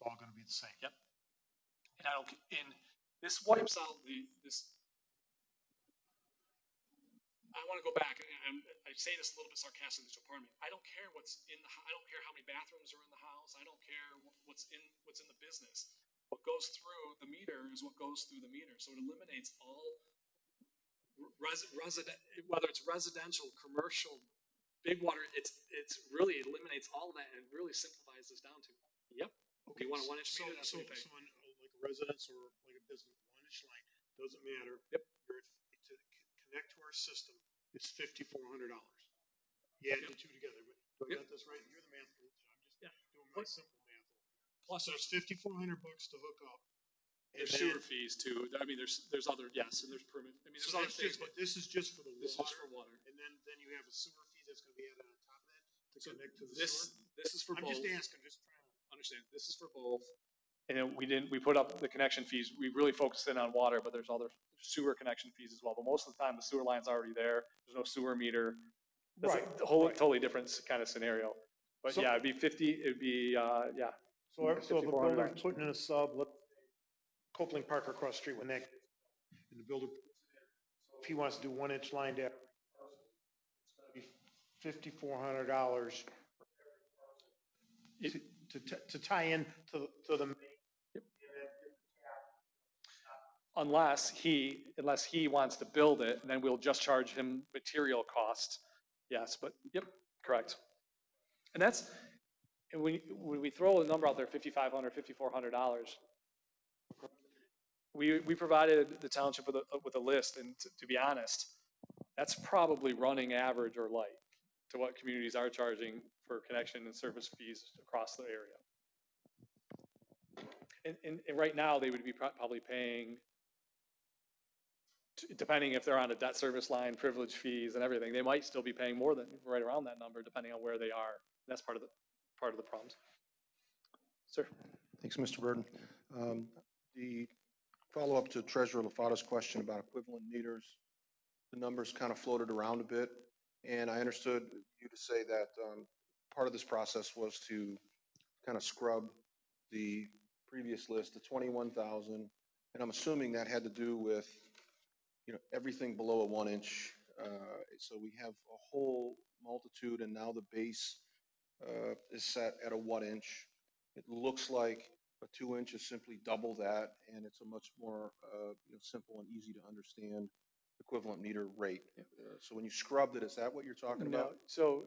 all going to be the same. Yep. And This wipes out this. I want to go back, and I say this a little bit sarcastically, so pardon me. I don't care what's in the. I don't care how many bathrooms are in the house. I don't care what's in the business. What goes through the meter is what goes through the meter. So it eliminates all resident, whether it's residential, commercial, big water. It's really, it eliminates all of that, and it really simplifies this down to. Yep. Okay. You want a 1 inch So, meter? That's so, what you pay. so in like a residence or like a business, 1 inch line, doesn't matter. Yep. To connect to our system, it's $5,400. You add the two together, but do I got this right? You're the math teacher. I'm just doing my simple math over here. Plus, So it's $5,400 to hook up. there's sewer fees too. I mean, there's other, yes, and there's permit. I mean, there's So other that's things, just, but this is just for the this is water, for water. and then you have a sewer fee that's gonna be added on top of that to So connect to the this sewer? this is for I'm both. just asking, just trying to. Understand, this is for both. And then we put up the connection fees. We really focused in on water, but there's other sewer connection fees as well. But most of the time, the sewer line's already there. There's no sewer meter. That's Right, a whole right. totally different kind of scenario. But So- yeah, it'd be 50, it'd be, yeah. So if a builder's $5,400. putting in a sub, let Copeland Park across the street, when that, and the builder, if he wants to do 1 inch line down, it's gonna be $5,400 to tie in to the main. Unless he wants to build it, and then we'll just charge him material costs. Yes, but, yep, correct. And that's, and when we throw a number out there, $5,500, $5,400, we provided the township with a list, and to be honest, that's probably running average or light to what communities are charging for connection and service fees across the area. And right now, they would be probably paying, depending if they're on a debt service line, privilege fees and everything, they might still be paying more than, right around that number, depending on where they are. That's part of the problems. Sir? Thanks, Mr. Burden. The follow-up to Treasurer LaFata's question about equivalent meters, the numbers kind of floated around a bit, and I understood you to say that part of this process was to kind of scrub the previous list, the 21,000, and I'm assuming that had to do with, you know, everything below a 1 inch. So we have a whole multitude, and now the base is set at a 1 inch. It looks like a 2 inch is simply double that, and it's a much more simple and easy to understand equivalent meter rate. So when you scrubbed it, is that what you're talking No, about? so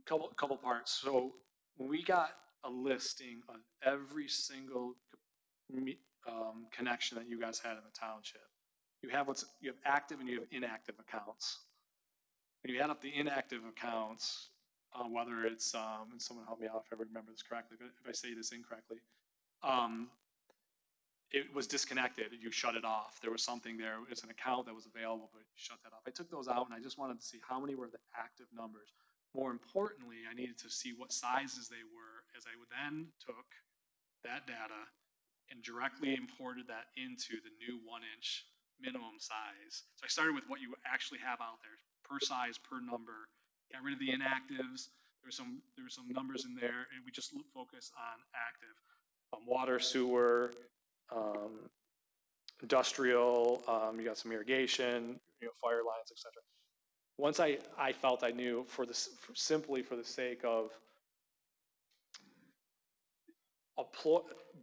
couple parts. So when we got a listing of every single connection that you guys had in the township, you have active and you have inactive accounts. When you add up the inactive accounts, whether it's and someone help me out if I remember this correctly, but if I say this incorrectly, it was disconnected. You shut it off. There was something there. It's an account that was available, but you shut that off. I took those out, and I just wanted to see how many were the active numbers. More importantly, I needed to see what sizes they were, as I would then took that data and directly imported that into the new 1 inch minimum size. So I started with what you actually have out there, per size, per number. Got rid of the inactives. There were some numbers in there, and we just focus on active. Water, sewer, industrial, you got some irrigation, fire lines, etc. Once I felt I knew simply for the sake of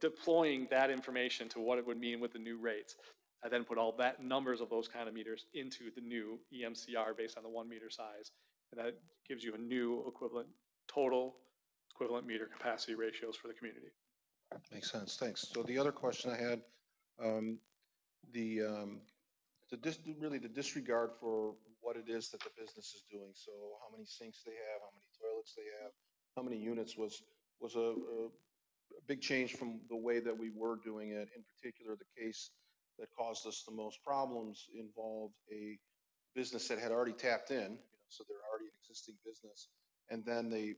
deploying that information to what it would mean with the new rates, I then put all that numbers of those kind of meters into the new EMCR based on the 1 meter size. And that gives you a new total equivalent meter capacity ratios for the community. Makes sense, thanks. So the other question I had, really the disregard for what it is that the business is doing. So how many sinks they have, how many toilets they have, how many units was a big change from the way that we were doing it. In particular, the case that caused us the most problems involved a business that had already tapped in, so they're already an existing business, and then they,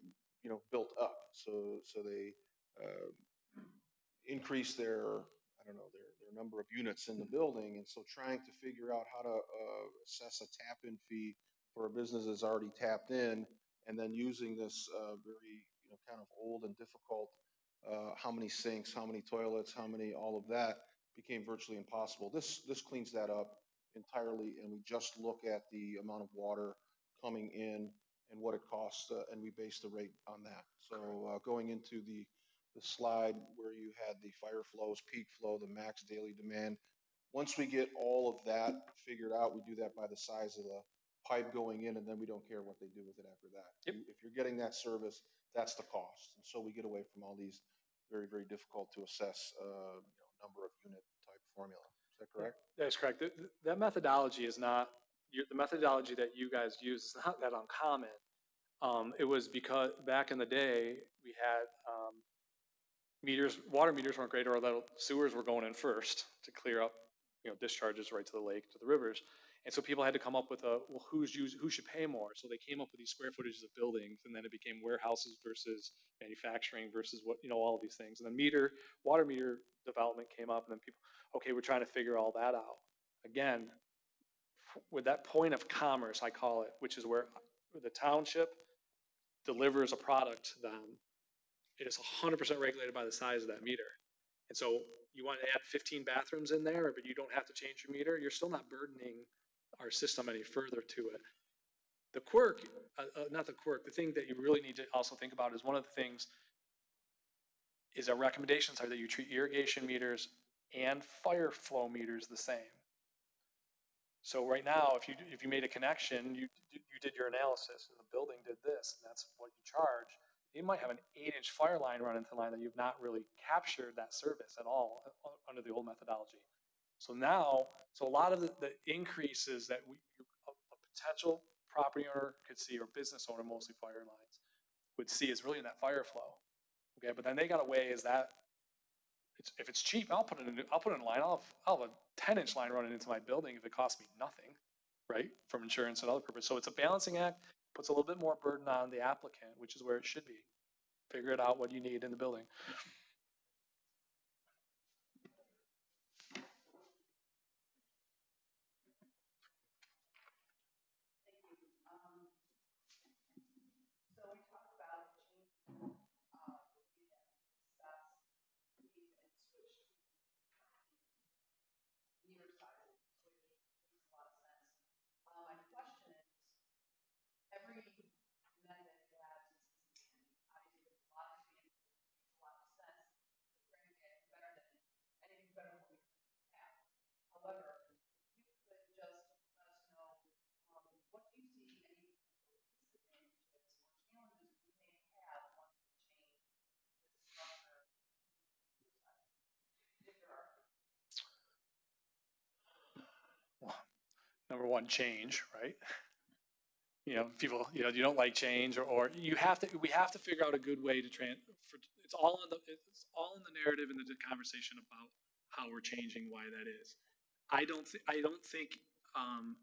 built up. So they increased their number of units in the building, and so trying to figure out how to assess a tap-in fee for a business that's already tapped in, and then using this very kind of old and difficult how many sinks, how many toilets, how many all of that became virtually impossible. This cleans that up entirely, and we just look at the amount of water coming in and what it costs, and we base the rate on that. So going into the slide where you had the fire flows, peak flow, the max daily demand, once we get all of that figured out, we do that by the size of the pipe going in, and then we don't care what they do with it after that. Yep. If you're getting that service, that's the cost. And so we get away from all these very, very difficult to assess number of unit type formula. Is that correct? That's correct. That methodology is not, the methodology that you guys use is not that uncommon. It was because back in the day, we had meters, water meters weren't great, or the sewers were going in first to clear up, discharges right to the lake, to the rivers. And so people had to come up with well, who should pay more? So they came up with these square footages of buildings, and then it became warehouses versus manufacturing versus all of these things. And then water meter development came up, and then people, okay, we're trying to figure all that out. Again, with that point of commerce, I call it, which is where the township delivers a product to them. It is 100% regulated by the size of that meter. And so you want to add 15 bathrooms in there, but you don't have to change your meter, you're still not burdening our system any further to it. The quirk, not the quirk, the thing that you really need to also think about is one of the things is our recommendations are that you treat irrigation meters and fire flow meters the same. So right now, if you made a connection, you did your analysis, and the building did this, and that's what you charge. You might have an 8-inch fire line running to the line that you've not really captured that service at all under the old methodology. So now, a lot of the increases that a potential property owner could see, or business owner, mostly fire lines, would see is really in that fire flow. Okay, but then they got to weigh is that, if it's cheap, I'll put in a line. I'll have a 10-inch line running into my building if it costs me nothing, right, from insurance and other purposes. So it's a balancing act, puts a little bit more burden on the applicant, which is where it should be. Figure it out what you need in the building. So we talked about changing meter sizes, which makes a lot of sense. My question is, every method has its disadvantages. Obviously, there's a lot of advantages, it makes a lot of sense. But frankly, anything better than what we have. However, if you could just let us know, what do you see any potential disadvantages or challenges we may have once we change this structure to meter size, if there are? Number one, change, right? People, you don't like change, or we have to figure out a good way to it's all in the narrative and the conversation about how we're changing, why that is. I don't think, I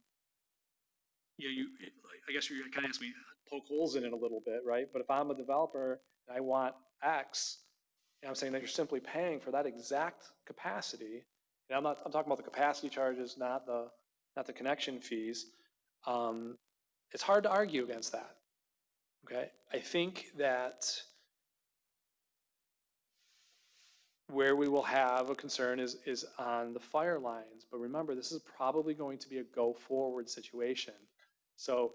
guess you're kind of asking me, poke holes in it a little bit, right? But if I'm a developer and I want X, and I'm saying that you're simply paying for that exact capacity, and I'm talking about the capacity charges, not the connection fees. It's hard to argue against that. Okay, I think that where we will have a concern is on the fire lines. But remember, this is probably going to be a go forward situation. So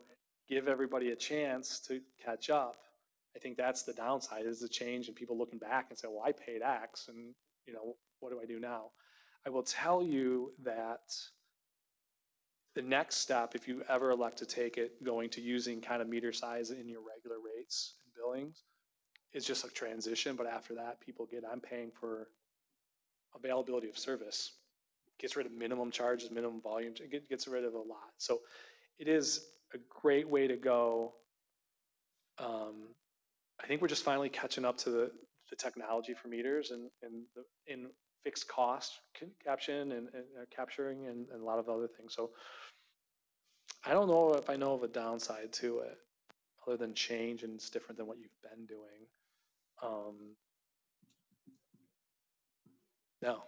give everybody a chance to catch up. I think that's the downside, is the change and people looking back and say, well, I paid X, and what do I do now? I will tell you that the next step, if you ever elect to take it, going to using kind of meter size in your regular rates and billings, is just a transition. But after that, people I'm paying for availability of service. Gets rid of minimum charges, minimum volume, gets rid of a lot. So it is a great way to go. I think we're just finally catching up to the technology for meters and in fixed cost caption and capturing and a lot of other things. So I don't know if I know of a downside to it other than change, and it's different than what you've been doing. No,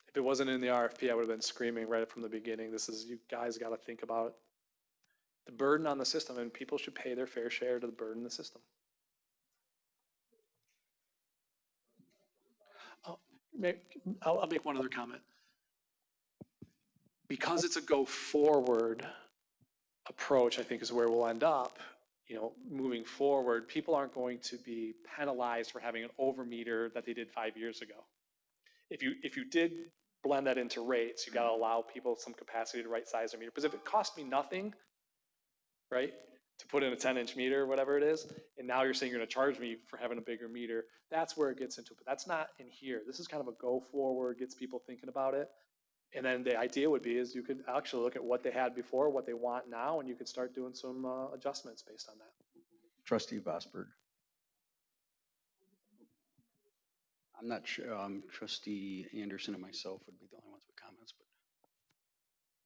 if it wasn't in the RFP, I would have been screaming right from the beginning. You guys got to think about the burden on the system, and people should pay their fair share to the burden of the system. I'll make one other comment. because it's a go forward approach, I think is where we'll end up. You know, moving forward, people aren't going to be penalized for having an over meter that they did 5 years ago. If you did blend that into rates, you gotta allow people some capacity to right size their meter. Because if it cost me nothing, right, to put in a 10-inch meter, whatever it is, and now you're saying you're gonna charge me for having a bigger meter, that's where it gets into it. But that's not in here. This is kind of a go forward, gets people thinking about it. And then the idea would be is you could actually look at what they had before, what they want now, and you could start doing some adjustments based on that. Trustee Vosberg. I'm not sure, Trustee Anderson and myself would be the only ones with comments,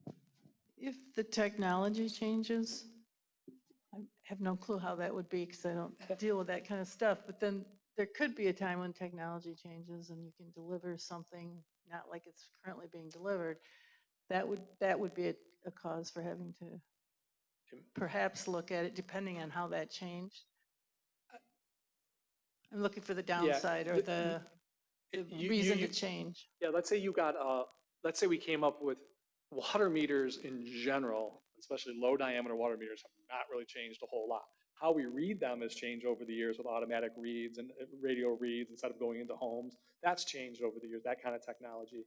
but If the technology changes, I have no clue how that would be because I don't deal with that kind of stuff. But then there could be a time when technology changes and you can deliver something not like it's currently being delivered. That would be a cause for having to perhaps look at it depending on how that changed. I'm looking for the downside or the reason to change. Yeah, let's say you got, let's say we came up with water meters in general, especially low diameter water meters have not really changed a whole lot. How we read them has changed over the years with automatic reads and radio reads instead of going into homes. That's changed over the years, that kind of technology.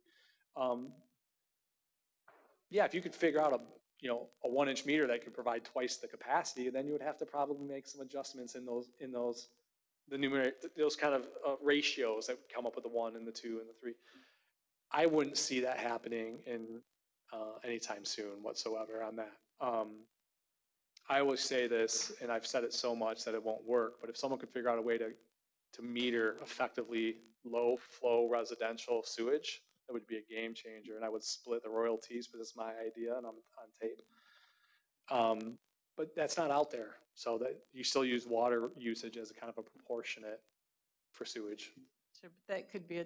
Yeah, if you could figure out a 1-inch meter that could provide twice the capacity, then you would have to probably make some adjustments in those the numeric, those kind of ratios that come up with the 1 and the 2 and the 3. I wouldn't see that happening in anytime soon whatsoever on that. I always say this, and I've said it so much that it won't work, but if someone could figure out a way to meter effectively low flow residential sewage, that would be a game changer, and I would split the royalties, but it's my idea and I'm on tape. But that's not out there, so that you still use water usage as a kind of a proportionate for sewage. Sure, but that could be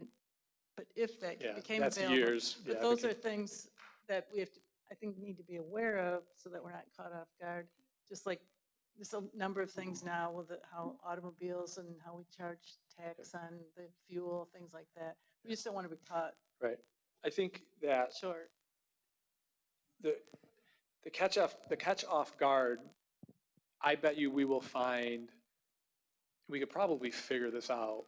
but if that Yeah, became that's available. years. But Yeah, those are things that we have to, I think, need to be aware of so that we're not caught off guard. Just like there's a number of things now with how automobiles and how we charge tax on the fuel, things like that. We just don't want to be caught right. I think that short. the catch off guard, I bet you we will find, we could probably figure this out.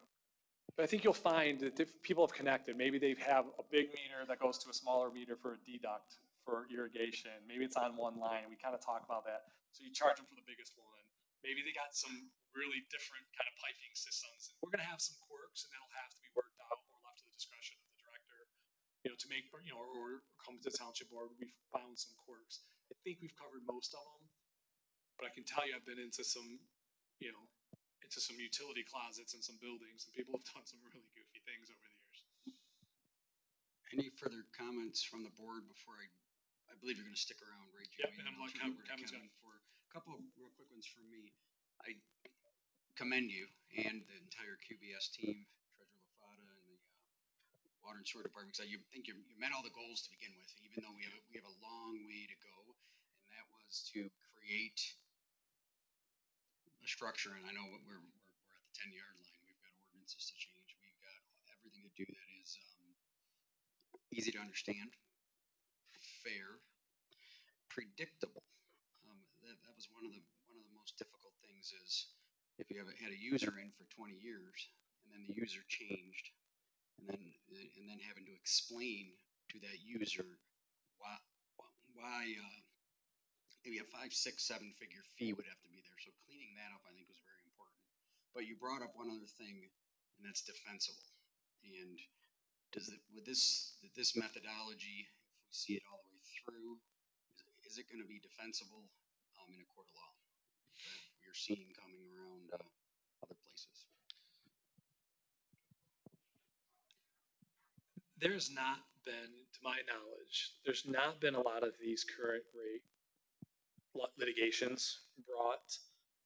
But I think you'll find that if people have connected, maybe they have a big meter that goes to a smaller meter for a deduct for irrigation. Maybe it's on one line. We kind of talk about that. So you charge them for the biggest one. Maybe they got some really different kind of piping systems. We're going to have some quirks, and that'll have to be worked out or left to the discretion of the director, to make, or come to the township board. We've found some quirks. I think we've covered most of them, but I can tell you I've been into some, into some utility closets and some buildings, and people have done some really goofy things over the years. any further comments from the board before I believe you're going to stick around, right, Jamie? Yep, and I'm like, Kevin's got for a couple of real quick ones from me. I commend you and the entire QBS team, Treasurer LaFata and the Water and Sewer Department, because I think you met all the goals to begin with, even though we have a long way to go, and that was to create a structure. And I know we're at the 10-yard line. We've got ordinances to change. We've got everything to do that is easy to understand, fair, predictable. That was one of the most difficult things is if you had a user in for 20 years and then the user changed, and then having to explain to that user why maybe a 5, 6, 7-figure fee would have to be there. So cleaning that up, I think, was very important. But you brought up one other thing, and that's defensible. And with this methodology, if we see it all the way through, is it going to be defensible in a court of law that you're seeing coming around other places? There's not been, to my knowledge, there's not been a lot of these current rate litigations brought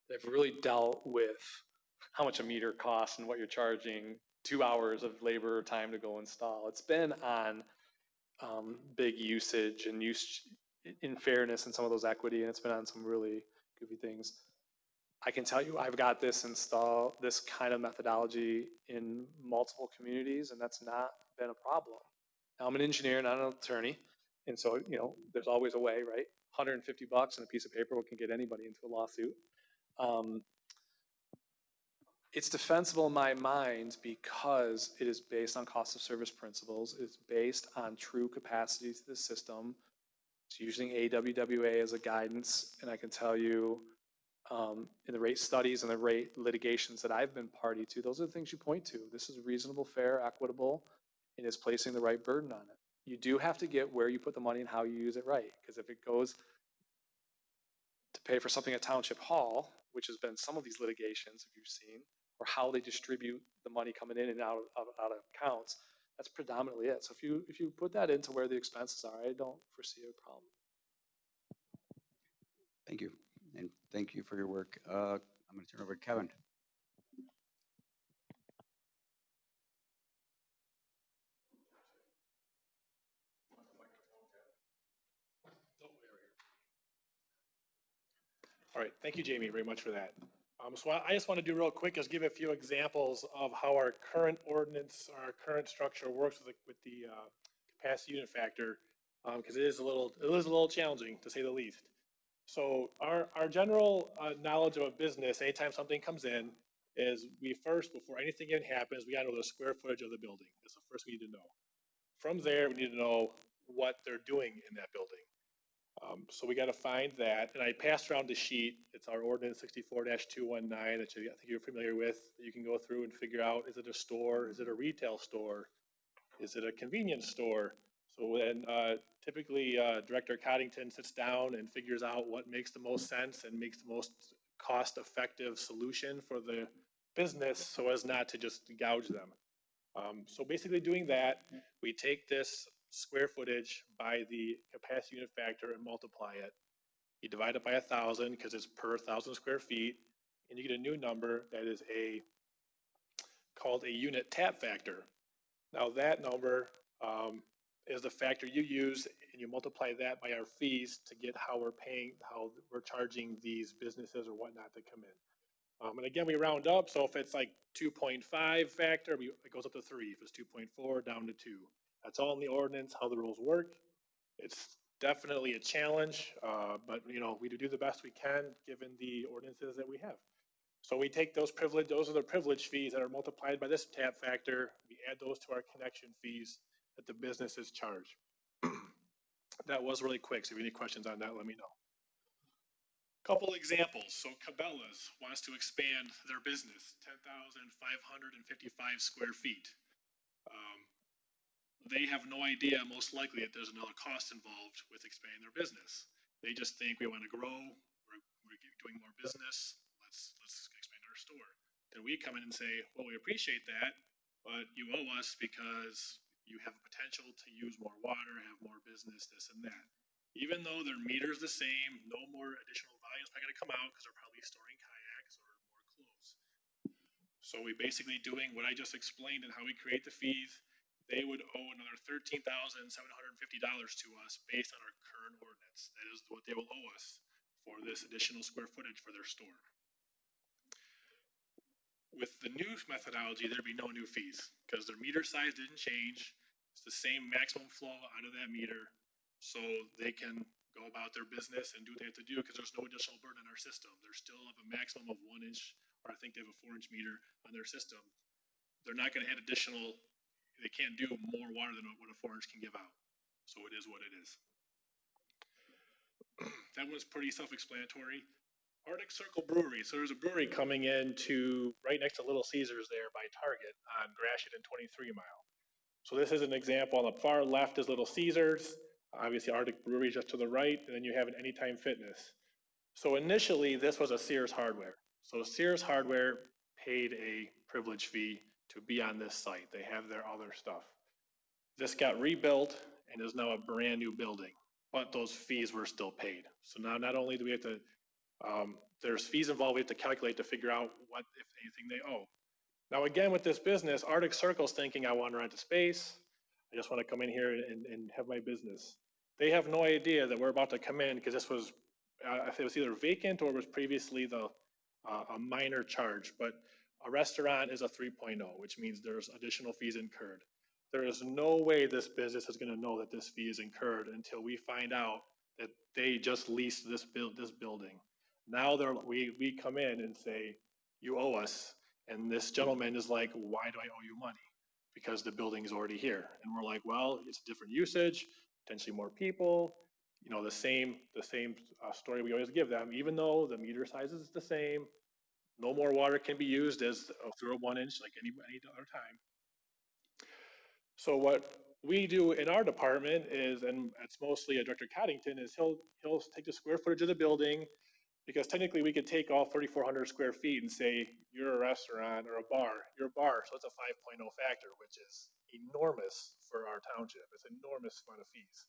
that have really dealt with how much a meter costs and what you're charging 2 hours of labor or time to go install. It's been on big usage and use in fairness and some of those equity, and it's been on some really goofy things. I can tell you I've got this kind of methodology in multiple communities, and that's not been a problem. Now, I'm an engineer, not an attorney, And so, you know, there's always a way, right? $150 and a piece of paper can get anybody into a lawsuit. It's defensible in my mind because it is based on cost of service principles. It's based on true capacity to the system. It's using AWWA as a guidance. And I can tell you, in the rate studies and the rate litigations that I've been party to, those are the things you point to. This is reasonable, fair, equitable, and is placing the right burden on it. You do have to get where you put the money and how you use it right. Because if it goes to pay for something at Township Hall, which has been some of these litigations, if you've seen, or how they distribute the money coming in and out of accounts, that's predominantly it. So if you put that into where the expenses are, I don't foresee a problem. Thank you, and thank you for your work. I'm going to turn over to Kevin. All right, thank you, Jamie, very much for that. So I just want to do real quick is give a few examples of how our current ordinance, our current structure works with the capacity unit factor, because it is a little challenging to say the least. So our general knowledge of a business, anytime something comes in, is we first, before anything even happens, we gotta know the square footage of the building. That's the first we need to know. From there, we need to know what they're doing in that building. So we got to find that, and I passed around the sheet. It's our ordinance 64-219 that I think you're familiar with. You can go through and figure out, is it a store? Is it a retail store? Is it a convenience store? So when typically Director Coddington sits down and figures out what makes the most sense and makes the most cost-effective solution for the business so as not to just gouge them. So basically doing that, we take this square footage by the capacity unit factor and multiply it. You divide it by 1,000 because it's per 1,000 square feet, and you get a new number that is called a unit tap factor. Now that number is the factor you use, and you multiply that by our fees to get how we're charging these businesses or whatnot to come in. And again, we round up, so if it's like 2.5 factor, it goes up to 3. If it's 2.4, down to 2. That's all in the ordinance, how the rules work. It's definitely a challenge, but you know, we do the best we can given the ordinances that we have. So we take those are the privilege fees that are multiplied by this tap factor. We add those to our connection fees that the businesses charge. That was really quick, so if you have any questions on that, let me know. Couple examples. So Cabela's wants to expand their business, 10,555 square feet. They have no idea, most likely, that there's another cost involved with expanding their business. They just think we want to grow, we're doing more business, let's expand our store. Then we come in and say, well, we appreciate that, but you owe us because you have potential to use more water, have more business, this and that. Even though their meter's the same, no more additional volume is probably going to come out because they're probably storing kayaks or more clothes. So we basically doing what I just explained and how we create the fees. They would owe another $13,750 to us based on our current ordinance. That is what they will owe us for this additional square footage for their store. With the new methodology, there'd be no new fees because their meter size didn't change. It's the same maximum flow out of that meter. So they can go about their business and do what they have to do because there's no additional burden on our system. They're still have a maximum of 1 inch, or I think they have a 4-inch meter on their system. They're not going to add additional, they can't do more water than what a 4-inch can give out. So it is what it is. That was pretty self-explanatory. Arctic Circle Brewery. So there's a brewery coming into right next to Little Caesars there by Target on Gratiot and 23 Mile. So this is an example. On the far left is Little Caesars. Obviously, Arctic Brewery just to the right, and then you have an Anytime Fitness. So initially, this was a Sears Hardware. So Sears Hardware paid a privilege fee to be on this site. They have their other stuff. This got rebuilt and is now a brand new building, but those fees were still paid. So now not only do we have to, there's fees involved, we have to calculate to figure out what, if anything, they owe. Now again, with this business, Arctic Circle's thinking, I want to rent a space. I just want to come in here and have my business. They have no idea that we're about to come in because this was, it was either vacant or was previously a minor charge, but a restaurant is a 3.0, which means there's additional fees incurred. there is no way this business is gonna know that this fee is incurred until we find out that they just leased this building. Now we come in and say, you owe us, and this gentleman is like, why do I owe you money? Because the building is already here. And we're like, well, it's different usage, potentially more people, you know, the same story we always give them, even though the meter size is the same, no more water can be used as through a 1 inch like any other time. So what we do in our department is, and it's mostly Director Coddington, is he'll take the square footage of the building, because technically we could take all 3,400 square feet and say, you're a restaurant or a bar, you're a bar, so it's a 5.0 factor, which is enormous for our township. It's an enormous amount of fees.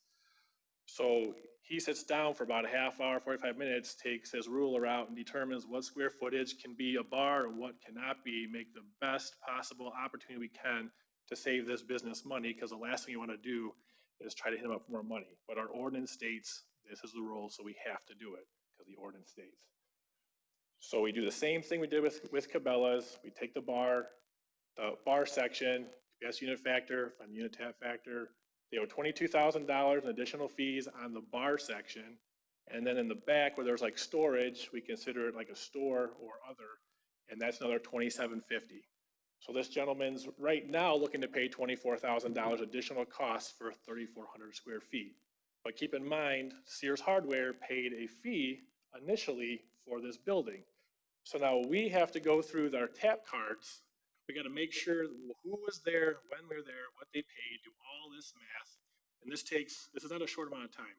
So he sits down for about a half hour, 45 minutes, takes his ruler out and determines what square footage can be a bar and what cannot be, make the best possible opportunity we can to save this business money, because the last thing you want to do is try to hit them up for more money. But our ordinance states this is the rule, so we have to do it because the ordinance states. So we do the same thing we did with Cabela's. We take the bar section, best unit factor, find the unit tap factor. They owe $22,000 in additional fees on the bar section. And then in the back where there's like storage, we consider it like a store or other, and that's another $2,750. So this gentleman's right now looking to pay $24,000 additional costs for 3,400 square feet. But keep in mind, Sears Hardware paid a fee initially for this building. So now we have to go through our tap cards. We got to make sure who was there, when we were there, what they paid, do all this math. And this is not a short amount of time.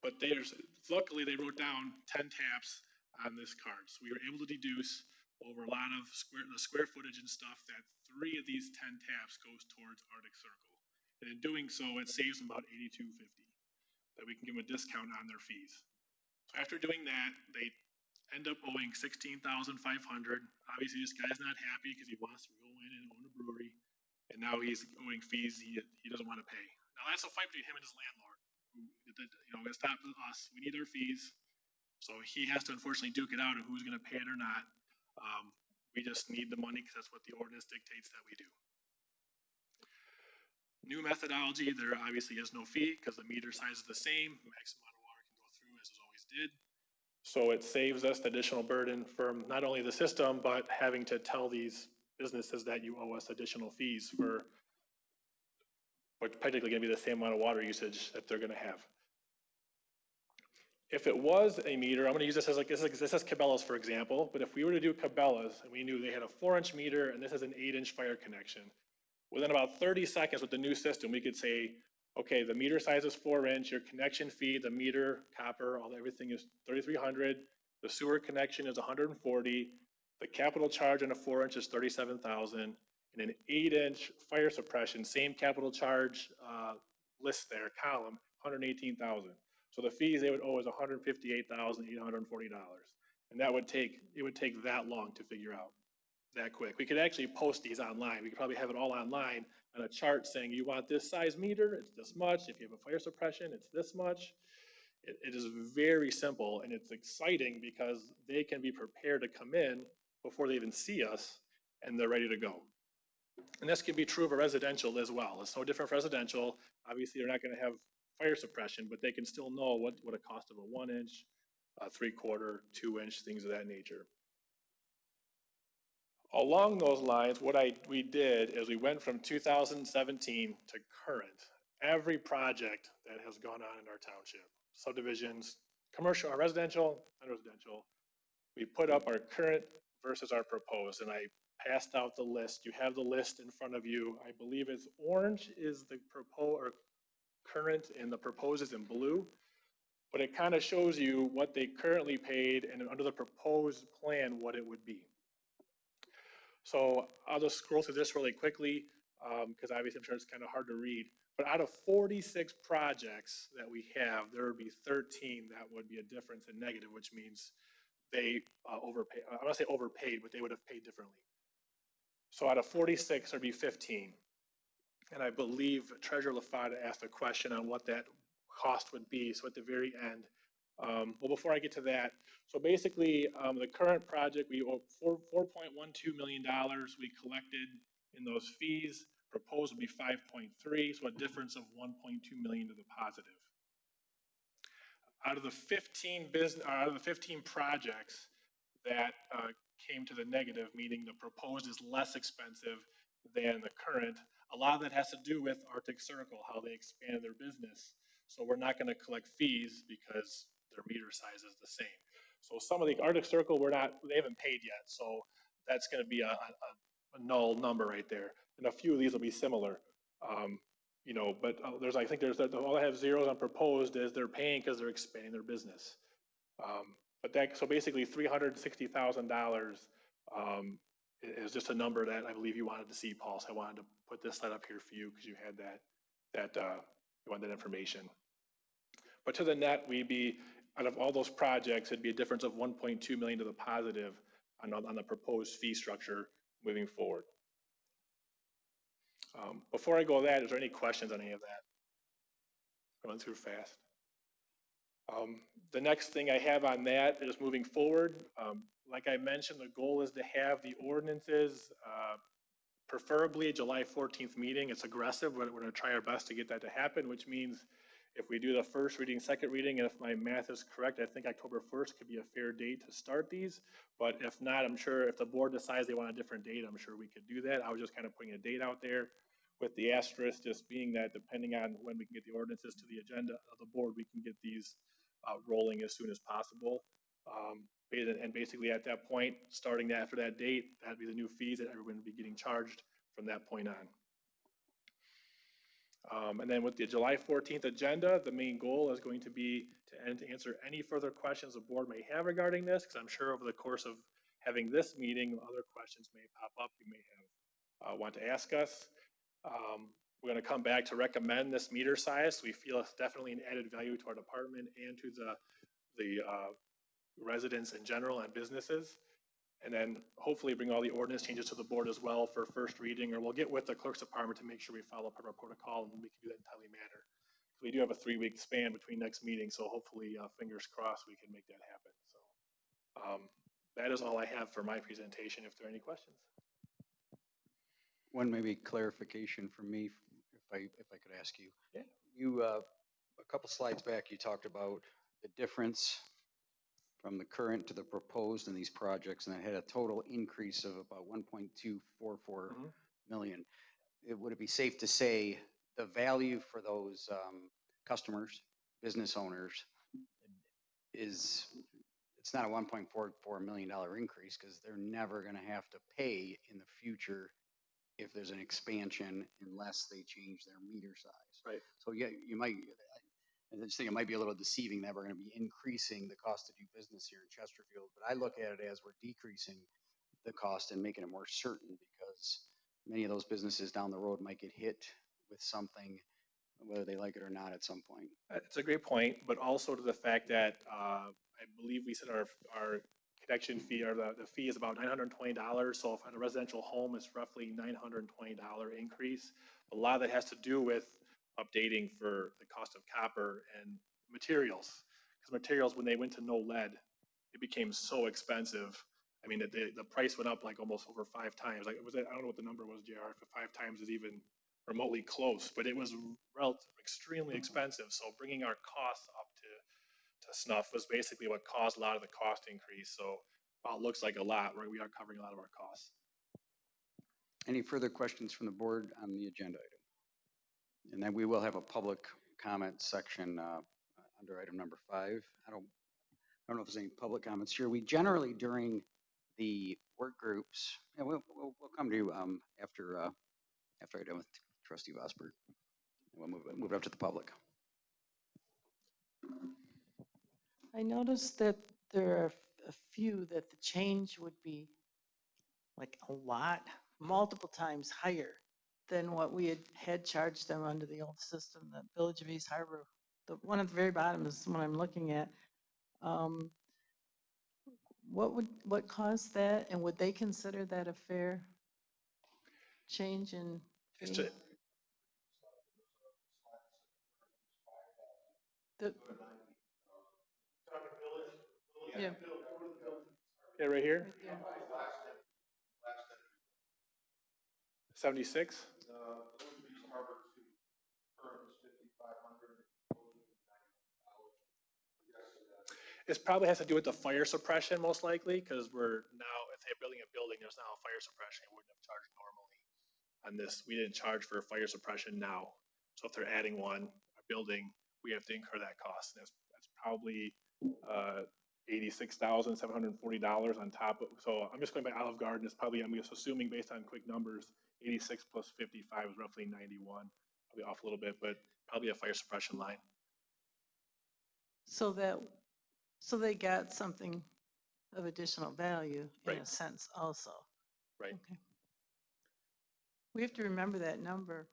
But luckily they wrote down 10 taps on this card. So we were able to deduce over a lot of the square footage and stuff that 3 of these 10 taps goes towards Arctic Circle. And in doing so, it saves them about $82.50 that we can give them a discount on their fees. So after doing that, they end up owing $16,500. Obviously, this guy's not happy because he wants to go in and own a brewery, and now he's owing fees he doesn't want to pay. Now that's a fight between him and his landlord. It's not us. We need our fees, so he has to unfortunately duke it out of who's going to pay it or not. We just need the money because that's what the ordinance dictates that we do. New methodology, there obviously is no fee because the meter size is the same. Maximum amount of water can go through as it always did. So it saves us the additional burden from not only the system, but having to tell these businesses that you owe us additional fees for what's practically going to be the same amount of water usage that they're going to have. If it was a meter, I'm going to use this as this is Cabela's, for example, but if we were to do Cabela's and we knew they had a 4-inch meter and this is an 8-inch fire connection, within about 30 seconds with the new system, we could say, okay, the meter size is 4-inch, your connection fee, the meter, copper, everything is $3,300, the sewer connection is $140, the capital charge on a 4-inch is $37,000, and an 8-inch fire suppression, same capital charge list there, column, $118,000. So the fees they would owe is $158,840, and it would take that long to figure out, that quick. We could actually post these online. We could probably have it all online on a chart saying you want this size meter, it's this much. If you have a fire suppression, it's this much. It is very simple, and it's exciting because they can be prepared to come in before they even see us, and they're ready to go. And this can be true of a residential as well. It's no different for residential. Obviously, they're not going to have fire suppression, but they can still know what a cost of a 1-inch, 3/4, 2-inch, things of that nature. Along those lines, what we did is we went from 2017 to current. Every project that has gone on in our township, subdivisions, commercial or residential, non-residential, we put up our current versus our proposed, and I passed out the list. You have the list in front of you. I believe it's orange is the current and the proposed is in blue, but it kind of shows you what they currently paid and under the proposed plan what it would be. So I'll just scroll through this really quickly because obviously I'm sure it's kind of hard to read. But out of 46 projects that we have, there would be 13 that would be a difference in negative, which means they overpaid. I want to say overpaid, but they would have paid differently. So out of 46, there'd be 15. And I believe Treasurer LaFada asked a question on what that cost would be. So at the very end, well, before I get to that, so basically the current project, we owe $4.12 million we collected in those fees. proposed would be 5.3, so a difference of 1.2 million to the positive. Out of the 15 projects that came to the negative, meaning the proposed is less expensive than the current, a lot of that has to do with Arctic Circle, how they expanded their business. So we're not gonna collect fees because their meter size is the same. So some of the Arctic Circle, they haven't paid yet, so that's gonna be a null number right there. And a few of these will be similar. You know, but I think all I have zeros on proposed is they're paying because they're expanding their business. So basically $360,000 is just a number that I believe you wanted to see, Paul. So I wanted to put this slide up here for you because you had you wanted that information. But to the net, out of all those projects, it'd be a difference of 1.2 million to the positive on the proposed fee structure moving forward. Before I go to that, is there any questions on any of that? Going through fast. The next thing I have on that is moving forward. Like I mentioned, the goal is to have the ordinances, preferably a July 14th meeting. It's aggressive, but we're gonna try our best to get that to happen, which means if we do the first reading, second reading, and if my math is correct, I think October 1st could be a fair date to start these. But if not, I'm sure if the board decides they want a different date, I'm sure we could do that. I was just kind of putting a date out there with the asterisk just being that depending on when we can get the ordinances to the agenda of the board, we can get these rolling as soon as possible. And basically at that point, starting after that date, that'd be the new fees that everyone would be getting charged from that point on. And then with the July 14th agenda, the main goal is going to be to answer any further questions the board may have regarding this, because I'm sure over the course of having this meeting, other questions may pop up you may have want to ask us. We're going to come back to recommend this meter size. We feel it's definitely an added value to our department and to the residents in general and businesses. And then hopefully bring all the ordinance changes to the board as well for first reading, or we'll get with the clerk's department to make sure we follow up our protocol and we can do that in a timely manner. We do have a 3-week span between next meetings, so hopefully, fingers crossed, we can make that happen. So that is all I have for my presentation. If there are any questions. One maybe clarification from me, if I could ask you. Yeah. You, a couple slides back, you talked about the difference from the current to the proposed in these projects, and it had a total increase of about 1.244 million. Would it be safe to say the value for those customers, business owners, it's not a $1.44 million increase because they're never going to have to pay in the future if there's an expansion unless they change their meter size. Right. So yeah, I just think it might be a little deceiving that we're going to be increasing the cost to do business here in Chesterfield, but I look at it as we're decreasing the cost and making it more certain, because many of those businesses down the road might get hit with something, whether they like it or not at some point. It's a great point, but also to the fact that I believe we said our connection fee, or the fee is about $920. So if on a residential home, it's roughly $920 increase. A lot of that has to do with updating for the cost of copper and materials. Because materials, when they went to no lead, it became so expensive. I mean, the price went up like almost over 5 times. Like I don't know what the number was, JR, if 5 times is even remotely close, but it was extremely expensive. So bringing our costs up to snuff was basically what caused a lot of the cost increase. So while it looks like a lot, right, we are covering a lot of our costs. Any further questions from the board on the agenda item? And then we will have a public comment section under item number 5. I don't know if there's any public comments here. We generally, during the work groups, and we'll come to you after I'm done with Trustee Vosberg. We'll move it up to the public. I noticed that there are a few that the change would be like a lot, multiple times higher than what we had charged them under the old system. The Village of East Harbor, the one at the very bottom is the one I'm looking at. What caused that, and would they consider that a fair change in fee? Yeah. Yeah, right here. Yeah. 76. It probably has to do with the fire suppression most likely, because we're now, if they're building a building, there's now fire suppression, we wouldn't have charged normally. On this, we didn't charge for fire suppression now. So if they're adding one, a building, we have to incur that cost. That's probably, $86,740 on top of, so I'm just going by Olive Garden, it's probably, I'm just assuming based on quick numbers, 86 plus 55 is roughly 91. I'll be off a little bit, but probably a fire suppression line. So they got something of additional value in a Right. sense also. Right. Okay. We have to remember that number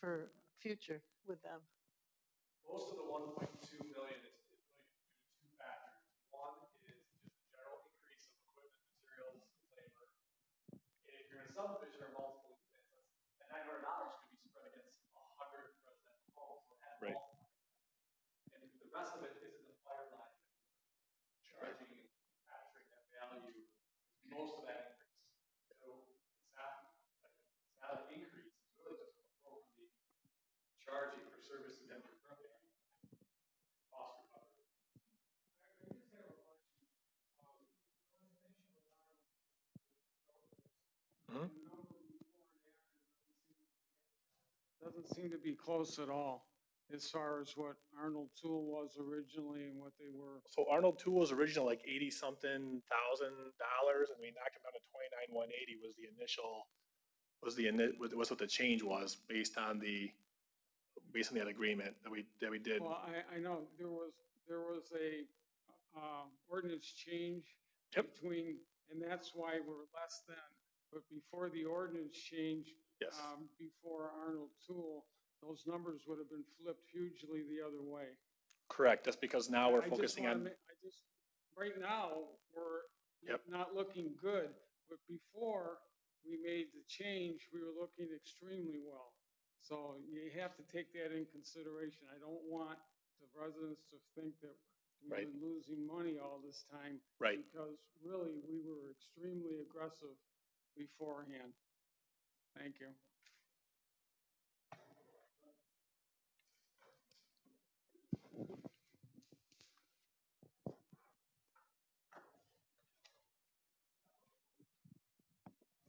for future with them. Most of the 1.2 million is really due to two factors. One is just the general increase of equipment, materials, labor. And if you're in a subdivision or multiple units, that $900 could be spread against 100 residential homes. So add Right. multiple. And the rest of it is in the fire line. Charging and capturing that value, most of that increase. So it's not an increase, it's really just appropriately charging for services that we're currently having. Cost recovery. I just have a question. Doesn't seem to be close at all as far as what Arnold Tool was originally and what they were. So Arnold Tool was original like 80-something thousand dollars, and we knocked it down to 29,180 was the initial, was what the change was based on that agreement that we did. Well, I know there was a ordinance change Yep. between, and that's why we're less than. But before the ordinance change, Yes. before Arnold Tool, those numbers would have been flipped hugely the other way. Correct. That's because now we're I just focusing wanna on, ma- I just, right now, we're Yep. not looking good, but before we made the change, we were looking extremely well. So you have to take that in consideration. I don't want the residents to think that we've Right. been losing money all this time. Right. Because really, we were extremely aggressive beforehand. Thank you.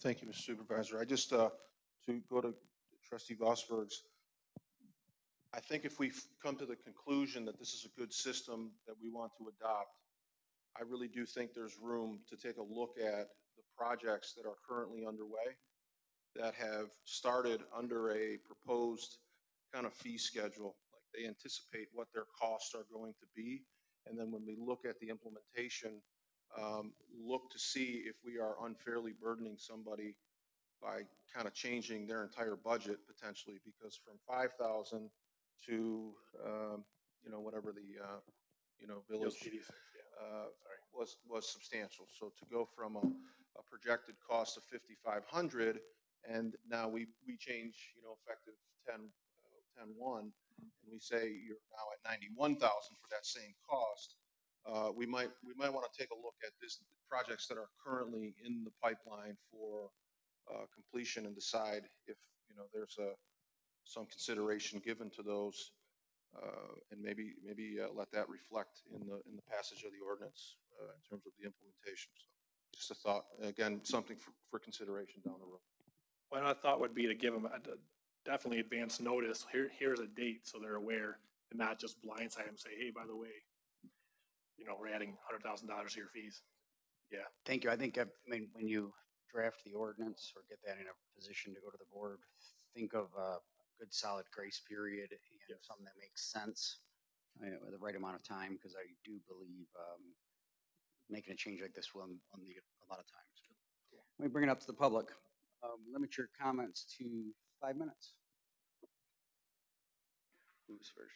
Thank you, Mr. Supervisor. I just, to go to trustee Vosberg's, I think if we've come to the conclusion that this is a good system that we want to adopt, I really do think there's room to take a look at the projects that are currently underway that have started under a proposed kind of fee schedule. Like they anticipate what their costs are going to be. And then when we look at the implementation, look to see if we are unfairly burdening somebody by kind of changing their entire budget potentially, because from 5,000 to, whatever the, village, 86, yeah. was substantial. So to go from a projected cost of 5,500 and now we change, effective 10/1, and we say you're now at 91,000 for that same cost. We might want to take a look at this projects that are currently in the pipeline for completion and decide if, there's some consideration given to those, and maybe let that reflect in the passage of the ordinance in terms of the implementation. So just a thought, again, something for consideration down the road. Well, I thought would be to give them definitely advance notice. Here's a date so they're aware, and not just blindside them, say, hey, by the way, we're adding $100,000 to your fees. Yeah. Thank you. I think, when you draft the ordinance or get that in a position to go to the board, think of a good solid grace period and Yes. something that makes sense with the right amount of time, because I do believe making a change like this will need a lot of time. Let me bring it up to the public. Limit your comments to 5 minutes. Who's first?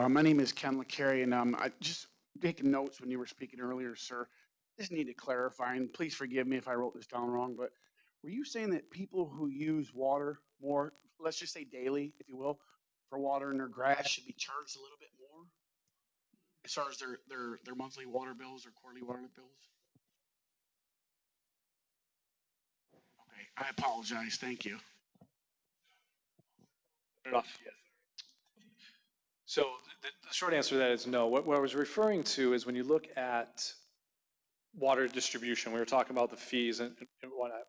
My name is Ken LeCarry, and I just taking notes when you were speaking earlier, sir. Just need to clarify, and please forgive me if I wrote this down wrong, but were you saying that people who use water more, let's just say daily, if you will, for water in their grass should be charged a little bit more? As far as their monthly water bills or quarterly water bills? Okay, I apologize. Thank you. Yes. So the short answer to that is no. What I was referring to is when you look at water distribution, we were talking about the fees and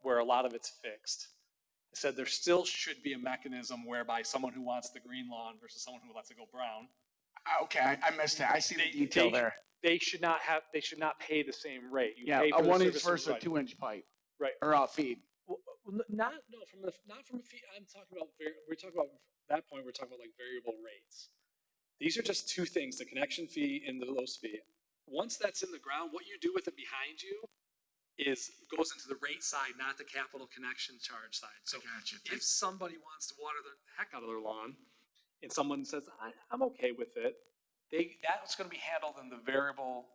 where a lot of it's fixed. I said there still should be a mechanism whereby someone who wants the green lawn versus someone who wants to go brown. Okay, I missed that. I see the detail there. They should not pay the same rate. You Yeah, pay a for the 1 inch services, versus a right. 2 inch pipe. Right. Or feed. Well, not from a fee. I'm talking about we're talking about that point. We're talking about like variable rates. These are just two things: the connection fee and the LOS fee. Once that's in the ground, what you do with it behind you goes into the rate side, not the capital connection charge side. So Gotcha. if somebody wants to water the heck out of their lawn, and someone says I'm okay with it, that's going to be handled in the variable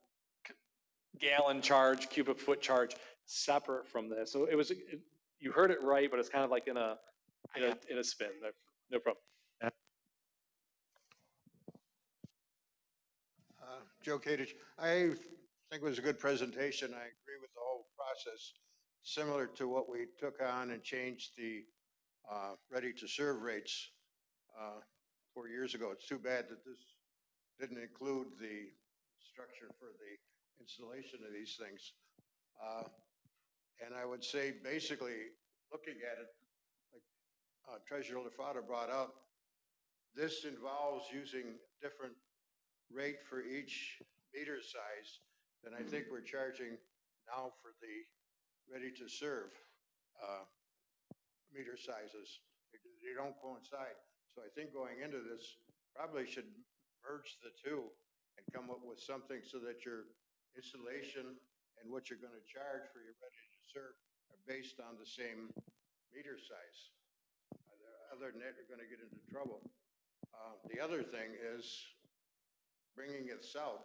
gallon charge, cubic foot charge, separate from this. So you heard it right, but it's kind of like in a spin. No problem. Joe Kadich, I think it was a good presentation. I agree with the whole process, similar to what we took on and changed the ready-to-serve rates 4 years ago. It's too bad that this didn't include the structure for the installation of these things. And I would say, basically, looking at it, like Treasurer LaFada brought up, this involves using different rate for each meter size than I think we're charging now for the ready-to-serve meter sizes. They don't coincide. So I think going into this, probably should merge the two and come up with something so that your installation and what you're going to charge for your ready-to-serve are based on the same meter size. Other than that, you're going to get into trouble. The other thing is bringing it south.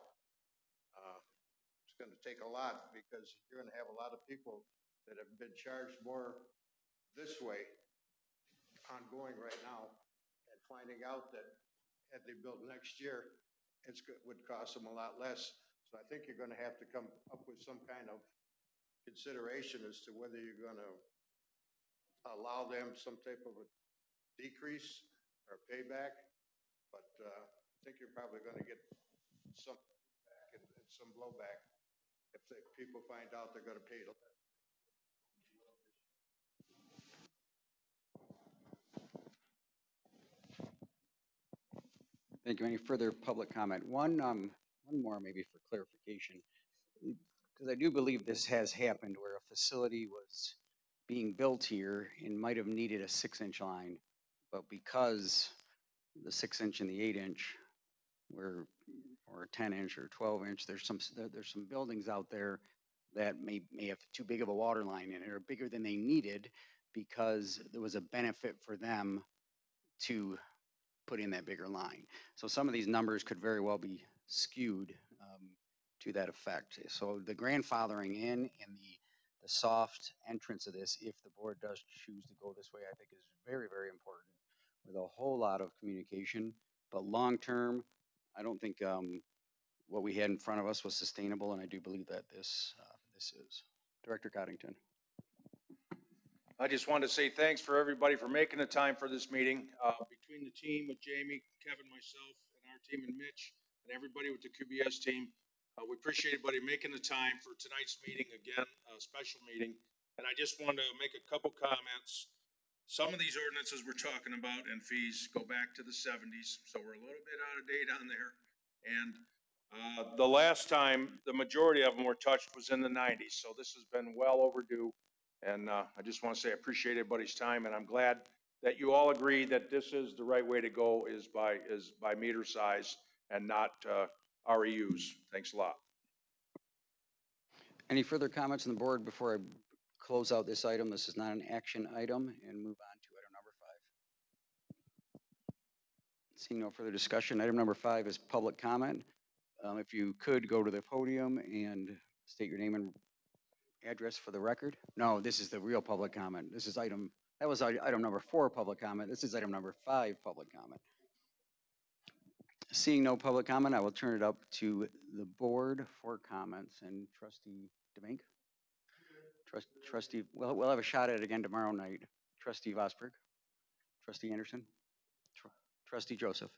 It's going to take a lot because you're going to have a lot of people that have been charged more this way ongoing right now and finding out that had they built next year, would cost them a lot less. So I think you're going to have to come up with some kind of consideration as to whether you're going to allow them some type of a decrease or payback. But I think you're probably going to get some feedback and some blowback if people find out they're going to pay less. Thank you. Any further public comment? One more maybe for clarification, because I do believe this has happened where a facility was being built here and might have needed a 6-inch line, but because the 6-inch and the 8-inch were, or a 10-inch or 12-inch, there's some buildings out there that may have too big of a water line in it or bigger than they needed because there was a benefit for them to put in that bigger line. So some of these numbers could very well be skewed to that effect. So the grandfathering in and the soft entrance of this, if the board does choose to go this way, I think is very, very important with a whole lot of communication. But long term, I don't think what we had in front of us was sustainable, and I do believe that this is. Director Coddington. I just wanted to say thanks for everybody for making the time for this meeting. Between the team with Jamie, Kevin, myself, and our team and Mitch, and everybody with the QBS team, we appreciate everybody making the time for tonight's meeting, again, a special meeting. And I just wanted to make a couple comments. Some of these ordinances we're talking about and fees go back to the 70s, so we're a little bit out of date on there. And the last time the majority of them were touched was in the 90s, so this has been well overdue. And I just want to say I appreciate everybody's time, and I'm glad that you all agree that this is the right way to go is by meter size and not REUs. Thanks a lot. Any further comments on the board before I close out this item? This is not an action item, and move on to item number 5. Seeing no further discussion, item number 5 is public comment. If you could go to the podium and state your name and address for the record. No, this is the real public comment. That was item number 4, public comment. This is item number 5, public comment. Seeing no public comment, I will turn it up to the board for comments. And Trustee DeBank? Trustee, well, we'll have a shot at it again tomorrow night. Trustee Vosberg? Trustee Anderson? Trustee Joseph?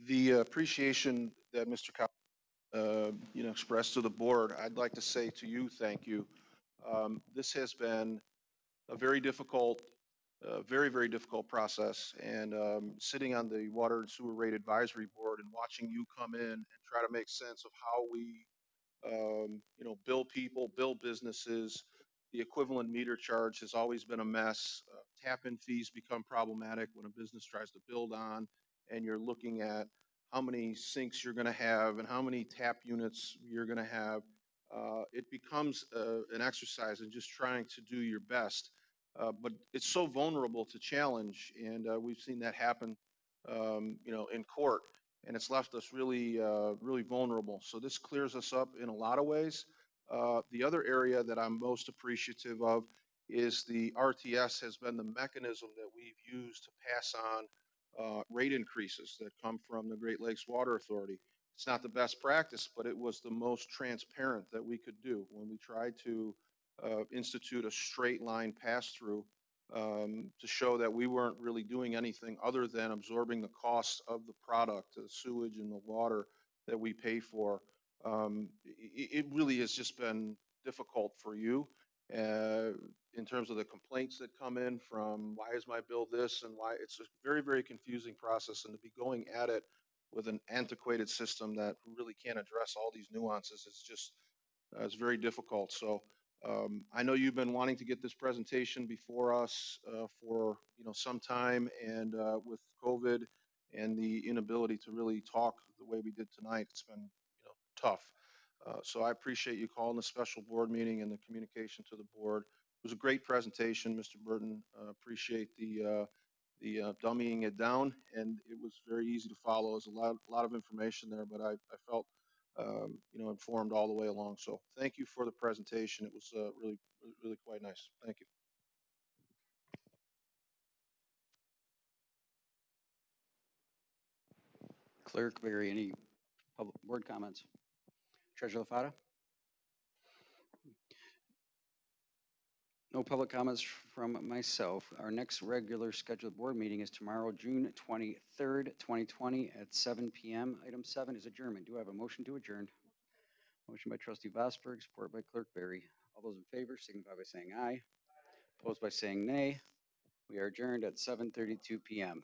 The appreciation that Mr. Cow, expressed to the board, I'd like to say to you, thank you. This has been a very difficult, very, very difficult process. And sitting on the Water and Sewer Rate Advisory Board and watching you come in and try to make sense of how we, bill people, bill businesses. The equivalent meter charge has always been a mess. Tap-in fees become problematic when a business tries to build on, and you're looking at how many sinks you're going to have and how many tap units you're going to have. It becomes an exercise in just trying to do your best. But it's so vulnerable to challenge, and we've seen that happen, in court, and it's left us really, really vulnerable. So this clears us up in a lot of ways. The other area that I'm most appreciative of is the RTS has been the mechanism that we've used to pass on rate increases that come from the Great Lakes Water Authority. It's not the best practice, but it was the most transparent that we could do when we tried to institute a straight line pass-through to show that we weren't really doing anything other than absorbing the costs of the product, the sewage and the water that we pay for. It really has just been difficult for you in terms of the complaints that come in from why is my bill this and why it's a very, very confusing process, and to be going at it with an antiquated system that really can't address all these nuances is just it's very difficult. So I know you've been wanting to get this presentation before us for some time, and with COVID and the inability to really talk the way we did tonight, it's been tough. So I appreciate you calling the special board meeting and the communication to the board. It was a great presentation, Mr. Burton. Appreciate the dummying it down, and it was very easy to follow. There's a lot of information there, but I felt informed all the way along. So thank you for the presentation. It was really, really quite nice. Thank you. Clerk Barry, any public board comments? Treasurer LaFata? No public comments from myself. Our next regular scheduled board meeting is tomorrow, June 23rd, 2020 at 7 p.m. Item 7 is adjournment. Do I have a motion to adjourn? Motion by trustee Vosberg, support by clerk Barry. All those in favor signify by saying aye. Opposed by saying nay. We are adjourned at 7:32 p.m.